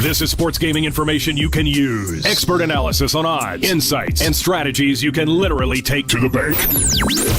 This is sports gaming information you can use. Expert analysis on odds, insights, and strategies you can literally take to the bank.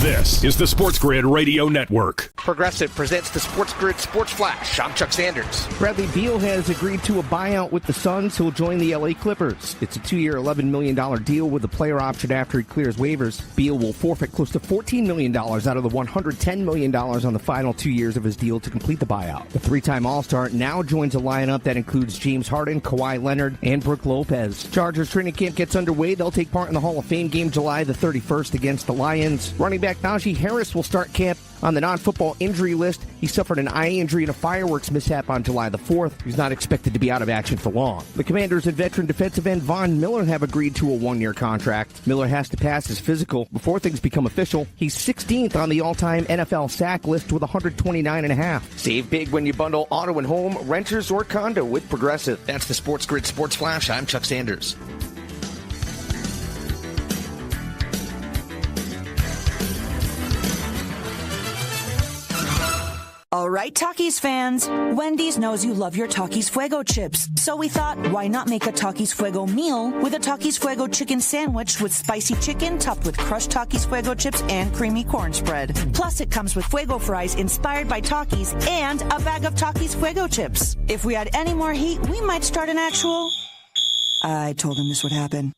This is the SportsGrid Radio Network. Progressive presents the SportsGrid Sports Flash. I'm Chuck Sanders. Bradley Beal has agreed to a buyout with the Suns. He'll join the LA Clippers. It's a 2-year, $11 million deal with a player option after he clears waivers. Beal will forfeit close to $14 million out of the $110 million on the final 2 years of his deal to complete the buyout. The three-time All-Star now joins a lineup that includes James Harden, Kawhi Leonard, and Brook Lopez. Chargers training camp gets underway. They'll take part in the Hall of Fame game July the 31st against the Lions. Running back Najee Harris will start camp on the non-football injury list. He suffered an eye injury in a fireworks mishap on July the 4th. He's not expected to be out of action for long. The Commanders and veteran defensive end Von Miller have agreed to a 1-year contract. Miller has to pass his physical before things become official. He's 16th on the all-time NFL sack list with 129.5. Save big when you bundle auto and home, renters, or condo with Progressive. That's the SportsGrid Sports Flash. I'm Chuck Sanders. All right, Takis fans. Wendy's knows you love your Takis Fuego chips. So we thought, why not make a Takis Fuego meal with a Takis Fuego chicken sandwich with spicy chicken topped with crushed Takis Fuego chips and creamy corn spread. Plus, it comes with Fuego fries inspired by Takis and a bag of Takis Fuego chips. If we had any more heat, we might start an actual... I told him this would happen.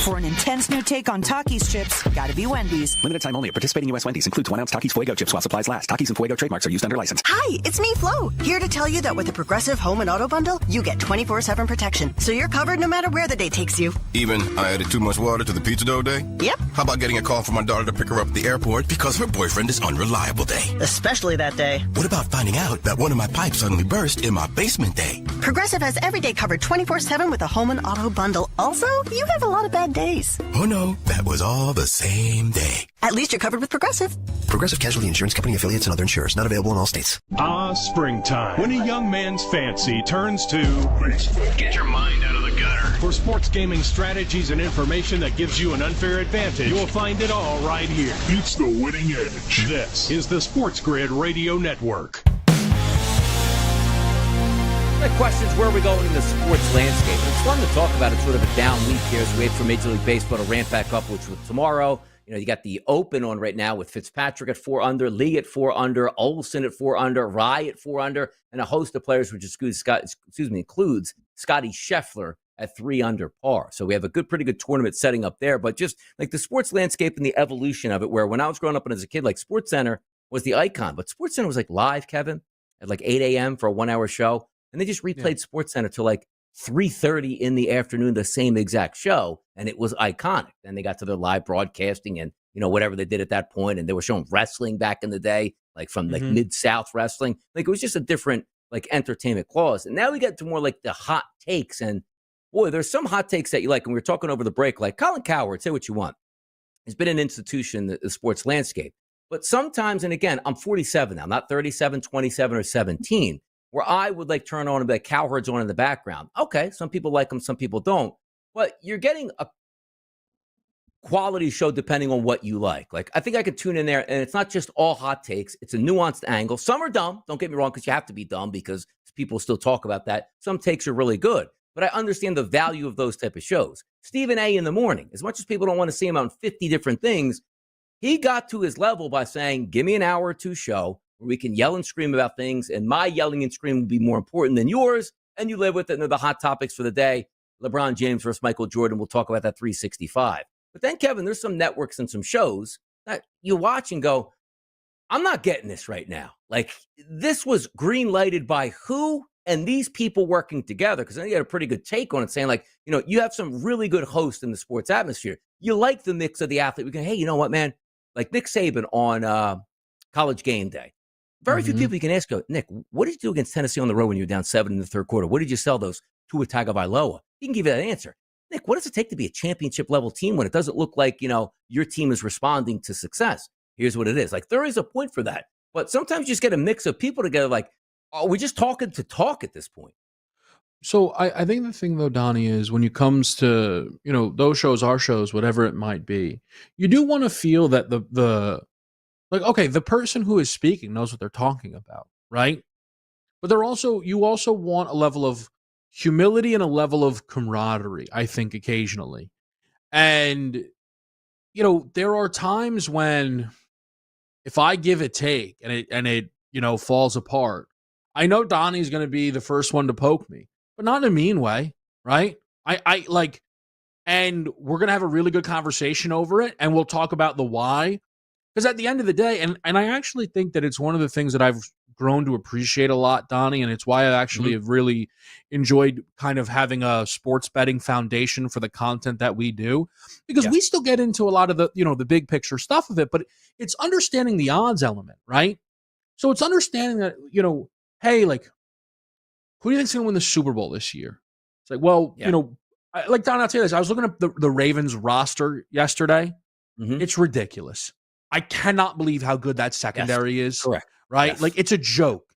For an intense new take on Takis chips, gotta be Wendy's. Limited time only. Participating U.S. Wendy's includes 1 ounce Takis Fuego chips while supplies last. Takis and Fuego trademarks are used under license. Hi, it's me, Flo, here to tell you that with the Progressive Home and Auto Bundle, you get 24/7 protection, so you're covered no matter where the day takes you. Even I added too much water to the pizza dough day? Yep. How about getting a call from my daughter to pick her up at the airport because her boyfriend is unreliable day? Especially that day. What about finding out that one of my pipes suddenly burst in my basement day? Progressive has every day covered 24/7 with the Home and Auto Bundle. Also, you have a lot of bad days. Oh no, that was all the same day. At least you're covered with Progressive. Progressive Casualty Insurance Company affiliates and other insurers. Not available in all states. Springtime. When a young man's fancy turns to... Get your mind out of the gutter. For sports gaming strategies and information that gives you an unfair advantage, you'll find it all right here. It's the winning edge. This is the SportsGrid Radio Network. The question is, where are we going in the sports landscape? It's fun to talk about. It's sort of a down week here as we wait for Major League Baseball to ramp back up, which with tomorrow. You know, you got the Open on right now with Fitzpatrick at 4 under, Lee at 4 under, Olsen at 4 under, Rye at 4 under, and a host of players, which includes Scotty Scheffler at 3 under par. So we have a pretty good tournament setting up there. But just like the sports landscape and the evolution of it, where when I was growing up and as a kid, like SportsCenter was the icon, but SportsCenter was like live, Kevin, at like 8 a.m. for a 1-hour show. And they just replayed SportsCenter till like 3:30 in the afternoon, the same exact show. And it was iconic. Then they got to their live broadcasting and, whatever they did at that point. And they were showing wrestling back in the day, like from like Mid-South wrestling. Like it was just a different like entertainment clause. And now we get to more like the hot takes. And boy, there's some hot takes that you like. And we were talking over the break, like Colin Cowherd, say what you want. He's been an institution in the sports landscape. But sometimes, and again, I'm 47 now, not 37, 27, or 17, where I would like turn on and be like, Cowherd's on in the background. Okay, some people like him, some people don't. But you're getting a quality show depending on what you like. Like, I think I could tune in there, and it's not just all hot takes. It's a nuanced angle. Some are dumb. Don't get me wrong, because you have to be dumb because people still talk about that. Some takes are really good. But I understand the value of those type of shows. Stephen A. in the morning, as much as people don't want to see him on 50 different things, he got to his level by saying, give me an hour or two show where we can yell and scream about things, and my yelling and screaming will be more important than yours, and you live with it. And they're the hot topics for the day. LeBron James versus Michael Jordan. We'll talk about that 365. But then, Kevin, there's some networks and some shows that you watch and go, I'm not getting this right now. Like, this was green lighted by who and these people working together? Because I think you had a pretty good take on it, saying, like, you have some really good hosts in the sports atmosphere. You like the mix of the athlete. We go, hey, you know what, man? Like Nick Saban on College Game Day. Very few people you can ask, go, Nick, what did you do against Tennessee on the road when you were down 7 in the third quarter? What did you sell those Tua Tagovailoa? He can give you that answer. Nick, what does it take to be a championship level team when it doesn't look like, your team is responding to success? Here's what it is. Like, there is a point for that. But sometimes you just get a mix of people together. Like, oh, we're just talking to talk at this point. So I think the thing, though, Donnie, is when it comes to, those shows, our shows, whatever it might be, you do want to feel that the person who is speaking knows what they're talking about, right? But you also want a level of humility and a level of camaraderie, I think, occasionally. And, there are times when if I give a take and it falls apart, I know Donnie's going to be the first one to poke me, but not in a mean way, right? And we're going to have a really good conversation over it, and we'll talk about the why. Because at the end of the day, and I actually think that it's one of the things that I've grown to appreciate a lot, Donnie, and it's why I actually have really enjoyed kind of having a sports betting foundation for the content that we do, because we still get into a lot of the, the big picture stuff of it, but it's understanding the odds element, right? So it's understanding that, hey, like, who do you think's going to win the Super Bowl this year? It's like, well, Don, I'll tell you this. I was looking at the Ravens roster yesterday. It's ridiculous. I cannot believe how good that secondary is. Correct. Right? Yes. Like, it's a joke.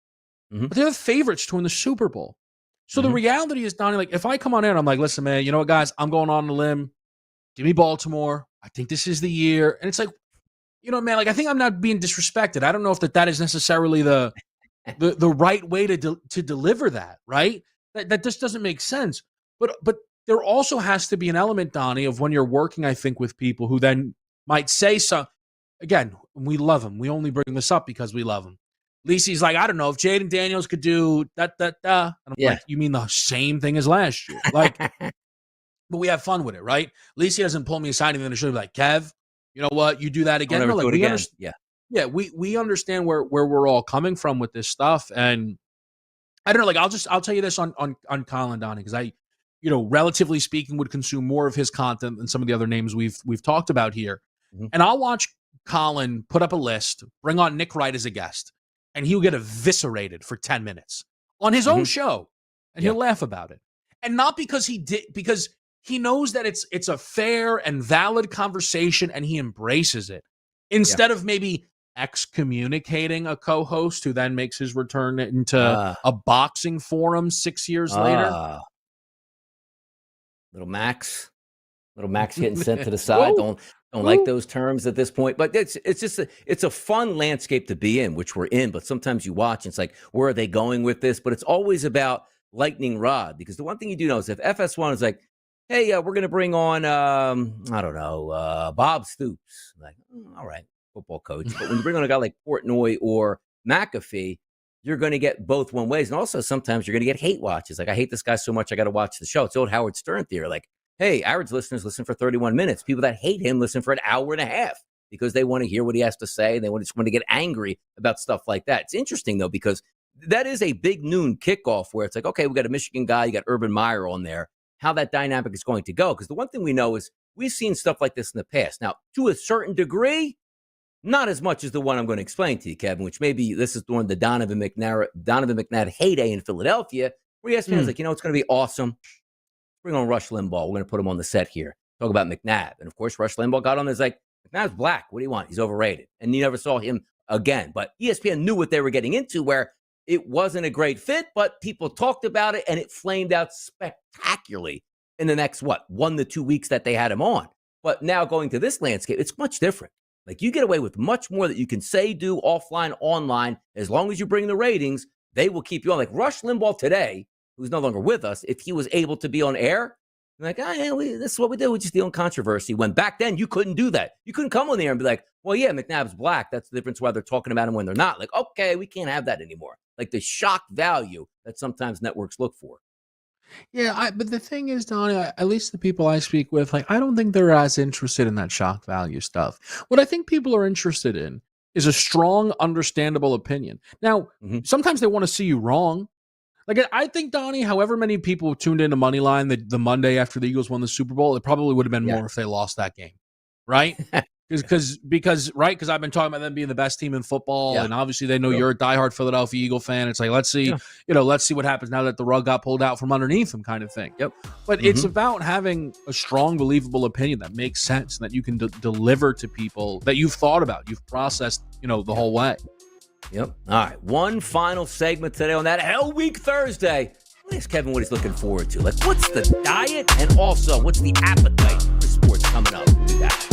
But they're the favorites to win the Super Bowl. So the reality is, Donnie, like, if I come on in, I'm like, listen, man, you know what, guys? I'm going on the limb. Give me Baltimore. I think this is the year. And it's like, man, like, I think I'm not being disrespected. I don't know if that is necessarily the right way to deliver that, right? That just doesn't make sense. But there also has to be an element, Donnie, of when you're working, I think, with people who then might say so. Again, we love him. We only bring this up because we love him. Lisi's like, I don't know if Jaden Daniels could do that. And I'm like, you mean the same thing as last year? Like, but we have fun with it, right? Lisi doesn't pull me aside and then she'll be like, Kev, you know what? You do that again. No, like, we understand. Yeah, we understand where we're all coming from with this stuff. And I don't know, like, I'll tell you this on Colin, Donnie, because I, relatively speaking, would consume more of his content than some of the other names we've talked about here. And I'll watch Colin put up a list, bring on Nick Wright as a guest, and he'll get eviscerated for 10 minutes on his own show, and he'll laugh about it. And not because because he knows that it's a fair and valid conversation, and he embraces it, instead of maybe excommunicating a co-host who then makes his return into a boxing forum 6 years later. Little Max getting sent to the side. Don't like those terms at this point, but it's just it's a fun landscape to be in, which we're in. But sometimes you watch, and it's like, where are they going with this? But it's always about lightning rod, because the one thing you do know is if FS1 is like, hey, we're going to bring on Bob Stoops, like, all right, football coach. But when you bring on a guy like Portnoy or McAfee, you're going to get both one ways, and also sometimes you're going to get hate watches. Like, I hate this guy so much, I got to watch the show. It's old Howard Stern theory, like, hey, average listeners listen for 31 minutes. People that hate him listen for an hour and a half because they want to hear what he has to say. And they just want to get angry about stuff like that. It's interesting, though, because that is a big noon kickoff where it's like, okay, we got a Michigan guy, you got Urban Meyer on there, how that dynamic is going to go. Because the one thing we know is we've seen stuff like this in the past. Now, to a certain degree, not as much as the one I'm going to explain to you, Kevin, which maybe this is the one, the Donovan McNabb heyday in Philadelphia, where ESPN is like, it's going to be awesome. Bring on Rush Limbaugh. We're going to put him on the set here. Talk about McNabb. And, of course, Rush Limbaugh got on there. It's like, McNabb's black. What do you want? He's overrated. And you never saw him again. But ESPN knew what they were getting into, where it wasn't a great fit, but people talked about it, and it flamed out spectacularly in the next, 1 to 2 weeks that they had him on. But now going to this landscape, it's much different. Like, you get away with much more that you can say, do, offline, online. As long as you bring the ratings, they will keep you on. Like Rush Limbaugh today, who's no longer with us, if he was able to be on air, like, this is what we do. We just deal in controversy. When back then, you couldn't do that. You couldn't come on the air and be like, well, yeah, McNabb's black. That's the difference why they're talking about him when they're not. Like, okay, we can't have that anymore. Like the shock value that sometimes networks look for. Yeah, but the thing is, Donnie, at least the people I speak with, like, I don't think they're as interested in that shock value stuff. What I think people are interested in is a strong, understandable opinion. Now, sometimes they want to see you wrong. Like, I think, Donnie, however many people tuned into Moneyline the Monday after the Eagles won the Super Bowl, it probably would have been more if they lost that game, right? Because I've been talking about them being the best team in football, and obviously they know you're a diehard Philadelphia Eagle fan. It's like, let's see what happens now that the rug got pulled out from underneath them, kind of thing. Yep. But it's about having a strong, believable opinion that makes sense and that you can deliver to people that you've thought about, you've processed, the whole way. Yep. All right. One final segment today on that Hell Week Thursday. Let's ask Kevin what he's looking forward to. Like, what's the diet and also what's the appetite for sports coming up? We'll do that.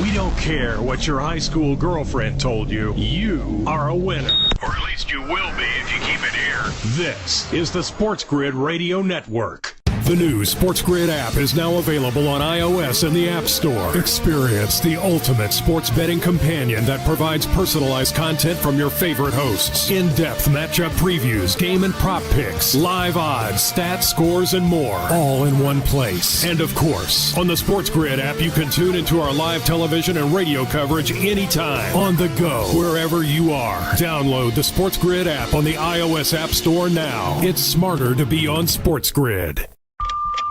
We don't care what your high school girlfriend told you. You are a winner. Or at least you will be if you keep it here. This is the SportsGrid Radio Network. The new SportsGrid app is now available on iOS and the App Store. Experience the ultimate sports betting companion that provides personalized content from your favorite hosts. In-depth matchup previews, game and prop picks, live odds, stats, scores, and more. All in one place. And of course, on the SportsGrid app, you can tune into our live television and radio coverage anytime. On the go, wherever you are. Download the SportsGrid app on the iOS App Store now. It's smarter to be on SportsGrid.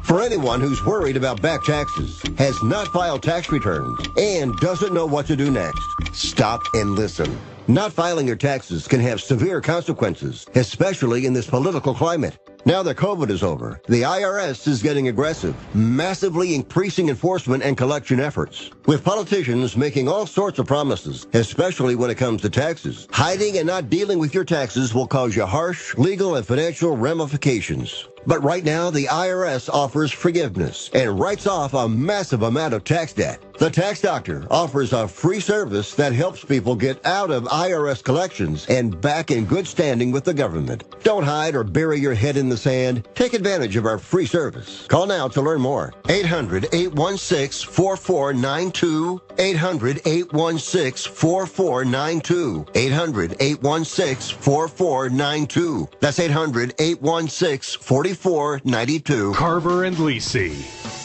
For anyone who's worried about back taxes, has not filed tax returns, and doesn't know what to do next, stop and listen. Not filing your taxes can have severe consequences, especially in this political climate. Now that COVID is over, the IRS is getting aggressive, massively increasing enforcement and collection efforts. With politicians making all sorts of promises, especially when it comes to taxes, hiding and not dealing with your taxes will cause you harsh legal and financial ramifications. But right now, the IRS offers forgiveness and writes off a massive amount of tax debt. The Tax Doctor offers a free service that helps people get out of IRS collections and back in good standing with the government. Don't hide or bury your head in the sand. Take advantage of our free service. Call now to learn more. 800-816-4492. 800-816-4492. 800-816-4492. That's 800-816-4492. Carver and Lisi.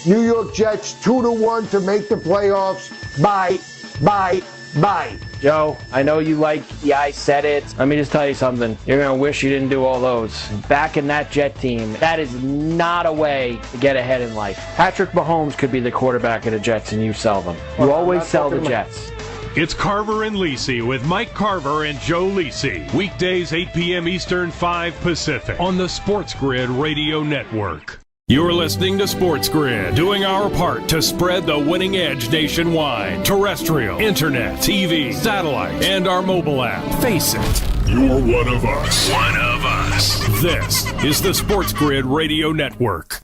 New York Jets 2-1 to make the playoffs. Bye. Joe, I know you like the I said it. Let me just tell you something. You're going to wish you didn't do all those. Back in that Jet team, that is not a way to get ahead in life. Patrick Mahomes could be the quarterback of the Jets and you sell them. You always sell the Jets. It's Carver and Lisi with Mike Carver and Joe Lisi. Weekdays 8 p.m. Eastern, 5 Pacific on the SportsGrid Radio Network. You're listening to SportsGrid, doing our part to spread the winning edge nationwide. Terrestrial, internet, TV, satellite, and our mobile app. Face it, you're one of us. One of us. This is the SportsGrid Radio Network.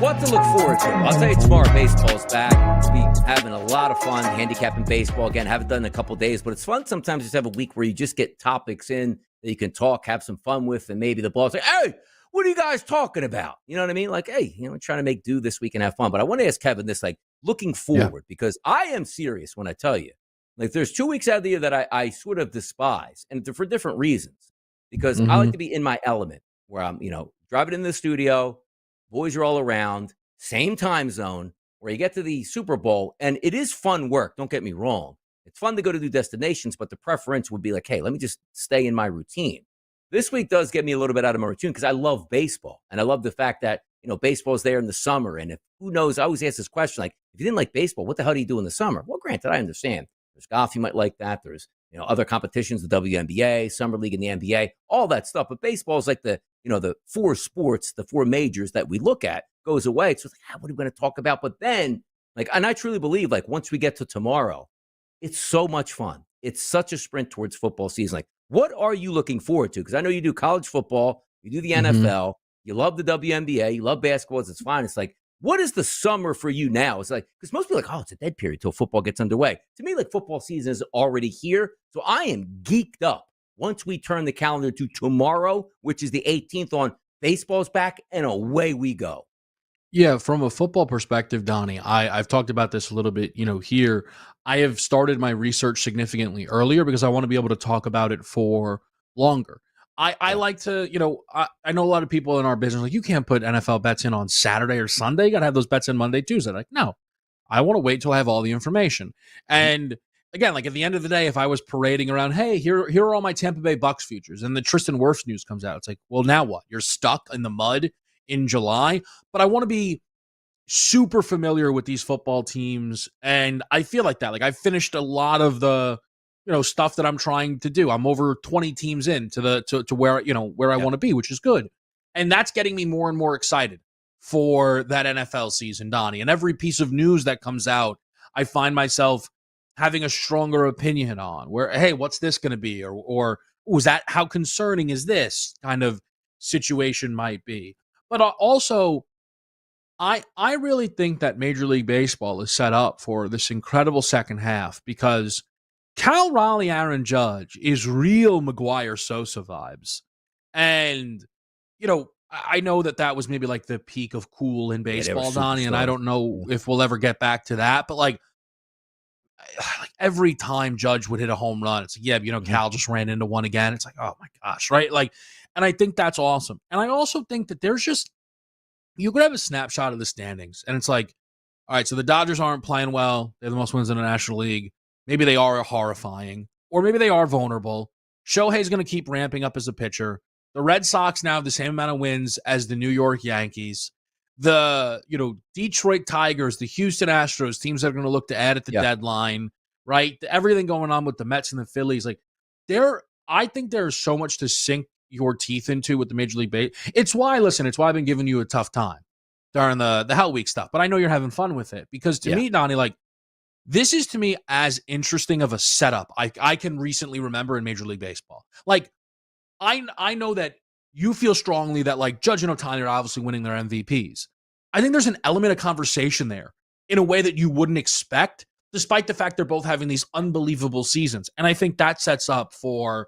What to look forward to? I'll tell you tomorrow, baseball's back. We'll be having a lot of fun handicapping baseball. Again, haven't done it in a couple of days, but it's fun sometimes just have a week where you just get topics in that you can talk, have some fun with, and maybe the boss say, hey, what are you guys talking about? You know what I mean? Like, hey, trying to make do this week and have fun. But I want to ask Kevin this, like, looking forward, because I am serious when I tell you, like, there's 2 weeks out of the year that I sort of despise, and for different reasons, because I like to be in my element. where I'm, driving in the studio, boys are all around, same time zone, where you get to the Super Bowl, and it is fun work, don't get me wrong. It's fun to go to new destinations, but the preference would be like, hey, let me just stay in my routine. This week does get me a little bit out of my routine because I love baseball, and I love the fact that, baseball's there in the summer, and if who knows, I always ask this question, like, if you didn't like baseball, what the hell do you do in the summer? Well, granted, I understand. There's golf, you might like that. There's, other competitions, the WNBA, Summer League and the NBA, all that stuff. But baseball is like the 4 sports, the 4 majors that we look at goes away. It's like, what are we going to talk about? But then, and I truly believe, once we get to tomorrow, it's so much fun. It's such a sprint towards football season. What are you looking forward to? Because I know you do college football, you do the NFL, you love the WNBA, you love basketball. It's fine. It's what is the summer for you now? It's because most people are it's a dead period till football gets underway. To me, football season is already here. So I am geeked up once we turn the calendar to tomorrow, which is the 18th on baseball's back, and away we go. Yeah, from a football perspective, Donnie, I've talked about this a little bit, here. I have started my research significantly earlier because I want to be able to talk about it for longer. I like to, I know a lot of people in our business, you can't put NFL bets in on Saturday or Sunday. You got to have those bets in Monday, Tuesday. No, I want to wait till I have all the information. And again, at the end of the day, if I was parading around, hey, here are all my Tampa Bay Bucks futures, and the Tristan Wirfs news comes out, it's well, now what? You're stuck in the mud in July, but I want to be super familiar with these football teams, and I feel like that. I've finished a lot of the stuff that I'm trying to do. I'm over 20 teams in to where where I want to be, which is good, and that's getting me more and more excited for that NFL season, Donnie. And every piece of news that comes out, I find myself having a stronger opinion on. Where, hey, what's this going to be, or was that, how concerning is this kind of situation might be? But also, I really think that Major League Baseball is set up for this incredible second half because Cal Raleigh Aaron Judge is real Maguire Sosa vibes. And, I know that was maybe the peak of cool in baseball, Donnie, and I don't know if we'll ever get back to that. But every time Judge would hit a home run, it's Cal just ran into one again. It's oh my gosh, right? And I think that's awesome. And I also think that there's just, you could have a snapshot of the standings, and it's all right, so the Dodgers aren't playing well. They have the most wins in the National League. Maybe they are horrifying, or maybe they are vulnerable. Shohei's going to keep ramping up as a pitcher. The Red Sox now have the same amount of wins as the New York Yankees. The, Detroit Tigers, the Houston Astros, teams that are going to look to add at the deadline, right? Everything going on with the Mets and the Phillies. I think there's so much to sink your teeth into with the Major League Baseball. It's why I've been giving you a tough time during the Hell Week stuff, but I know you're having fun with it because to me, Donnie, this is to me as interesting of a setup I can recently remember in Major League Baseball. I know that you feel strongly that Judge and Ohtani are obviously winning their MVPs. I think there's an element of conversation there in a way that you wouldn't expect, despite the fact they're both having these unbelievable seasons. And I think that sets up for,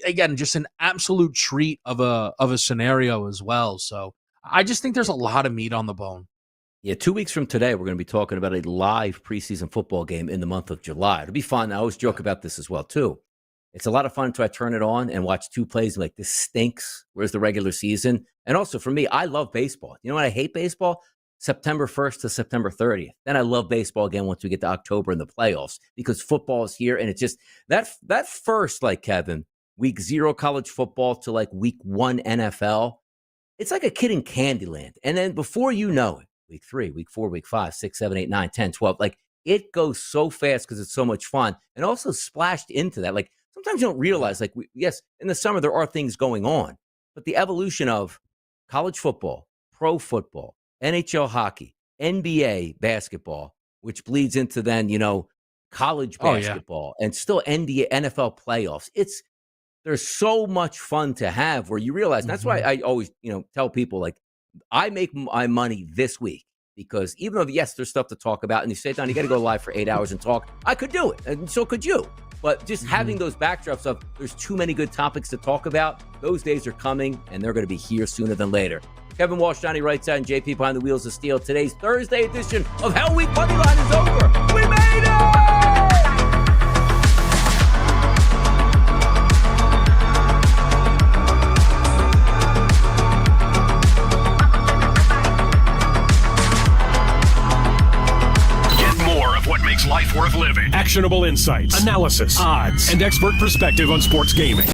again, just an absolute treat of a scenario as well. So I just think there's a lot of meat on the bone. Yeah, 2 weeks from today, we're going to be talking about a live preseason football game in the month of July. It'll be fun. I always joke about this as well, too. It's a lot of fun to turn it on and watch 2 plays and this stinks. Where's the regular season? And also for me, I love baseball. You know what I hate baseball? September 1st to September 30th. Then I love baseball again once we get to October and the playoffs because football is here. And it's just that first, Kevin, week 0 college football to week 1 NFL. It's like a kid in Candyland. And then before you know it, week 3, week 4, week 5, 6, 7, 8, 9, 10, 12. It goes so fast because it's so much fun. And also splashed into that. Sometimes you don't realize, yes, in the summer there are things going on. But the evolution of college football, pro football, NHL hockey, NBA basketball, which bleeds into then, college basketball and still NFL playoffs. There's so much fun to have where you realize. And that's why I always, tell people, I make my money this week because even though, yes, there's stuff to talk about and you say, Don, you got to go live for 8 hours and talk. I could do it. And so could you. But just having those backdrops of there's too many good topics to talk about, those days are coming and they're going to be here sooner than later. Kevin Walsh, Johnny Rightside, and JP behind the wheels of steel. Today's Thursday edition of Hell Week Moneyline is over. We made it! worth living. Actionable insights, analysis, odds, and expert perspective on sports gaming.